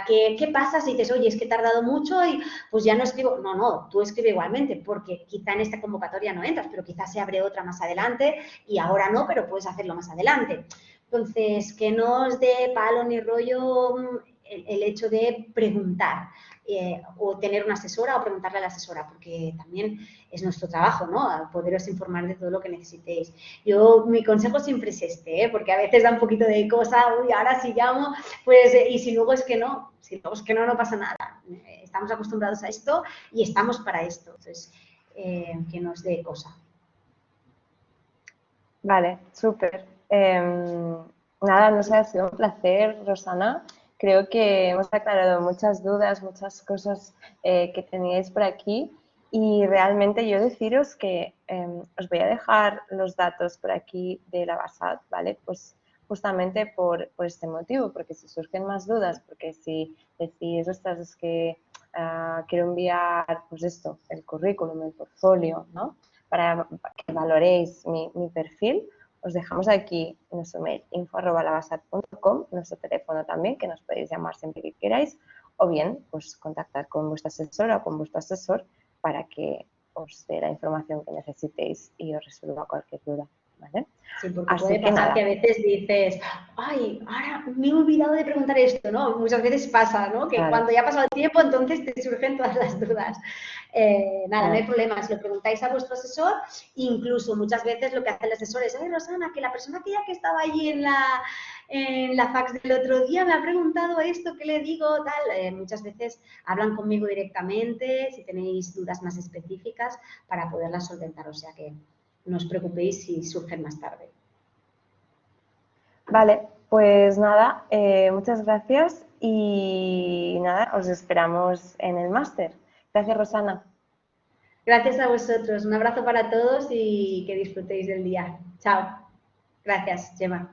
B: ¿qué pasa si dices, oye, es que he tardado mucho y pues ya no escribo? No, tú escribe igualmente, porque quizá en esta convocatoria no entras, pero quizás se abre otra más adelante y ahora no, pero puedes hacerlo más adelante. Entonces, que no os dé palo ni rollo el hecho de preguntar o tener una asesora o preguntarle a la asesora, porque también es nuestro trabajo, ¿no? Poderos informar de todo lo que necesitéis. Mi consejo siempre es este, porque a veces da un poquito de cosa, uy, ahora sí llamo, pues, y si luego es que no, no pasa nada. Estamos acostumbrados a esto y estamos para esto. Entonces, que nos dé cosa.
A: Vale, súper. Nada, no sé, ha sido un placer, Rosana. Creo que hemos aclarado muchas dudas, muchas cosas que teníais por aquí y realmente yo deciros que os voy a dejar los datos por aquí de la BASAT, ¿vale? Pues justamente por este motivo, porque si surgen más dudas, porque si decís, ostras, es que quiero enviar, pues esto, el currículum, el portfolio, ¿no? Para que valoréis mi perfil, os dejamos aquí nuestro mail info@lavasat.com, nuestro teléfono también, que nos podéis llamar siempre que queráis, o bien pues contactar con vuestra asesora o con vuestro asesor para que os dé la información que necesitéis y os resuelva cualquier duda, ¿vale?
B: Sí, porque
A: Así
B: puede
A: que
B: pasar
A: nada.
B: que a veces dices, ay, ahora me he olvidado de preguntar esto, ¿no? Muchas veces pasa, ¿no? Que
A: Claro.
B: cuando ya ha pasado el tiempo, entonces te surgen todas las dudas. Nada, no hay problema, si lo preguntáis a vuestro asesor, incluso muchas veces lo que hace el asesor es, ay, Rosana, que la persona que estaba allí en la fax del otro día me ha preguntado esto, ¿qué le digo? Tal. Muchas veces hablan conmigo directamente, si tenéis dudas más específicas, para poderlas solventar, o sea que no os preocupéis si surgen más tarde.
A: Vale, pues nada, muchas gracias y nada, os esperamos en el máster. Gracias, Rosana.
B: Gracias a vosotros. Un abrazo para todos y que disfrutéis del día. Chao. Gracias, Gemma.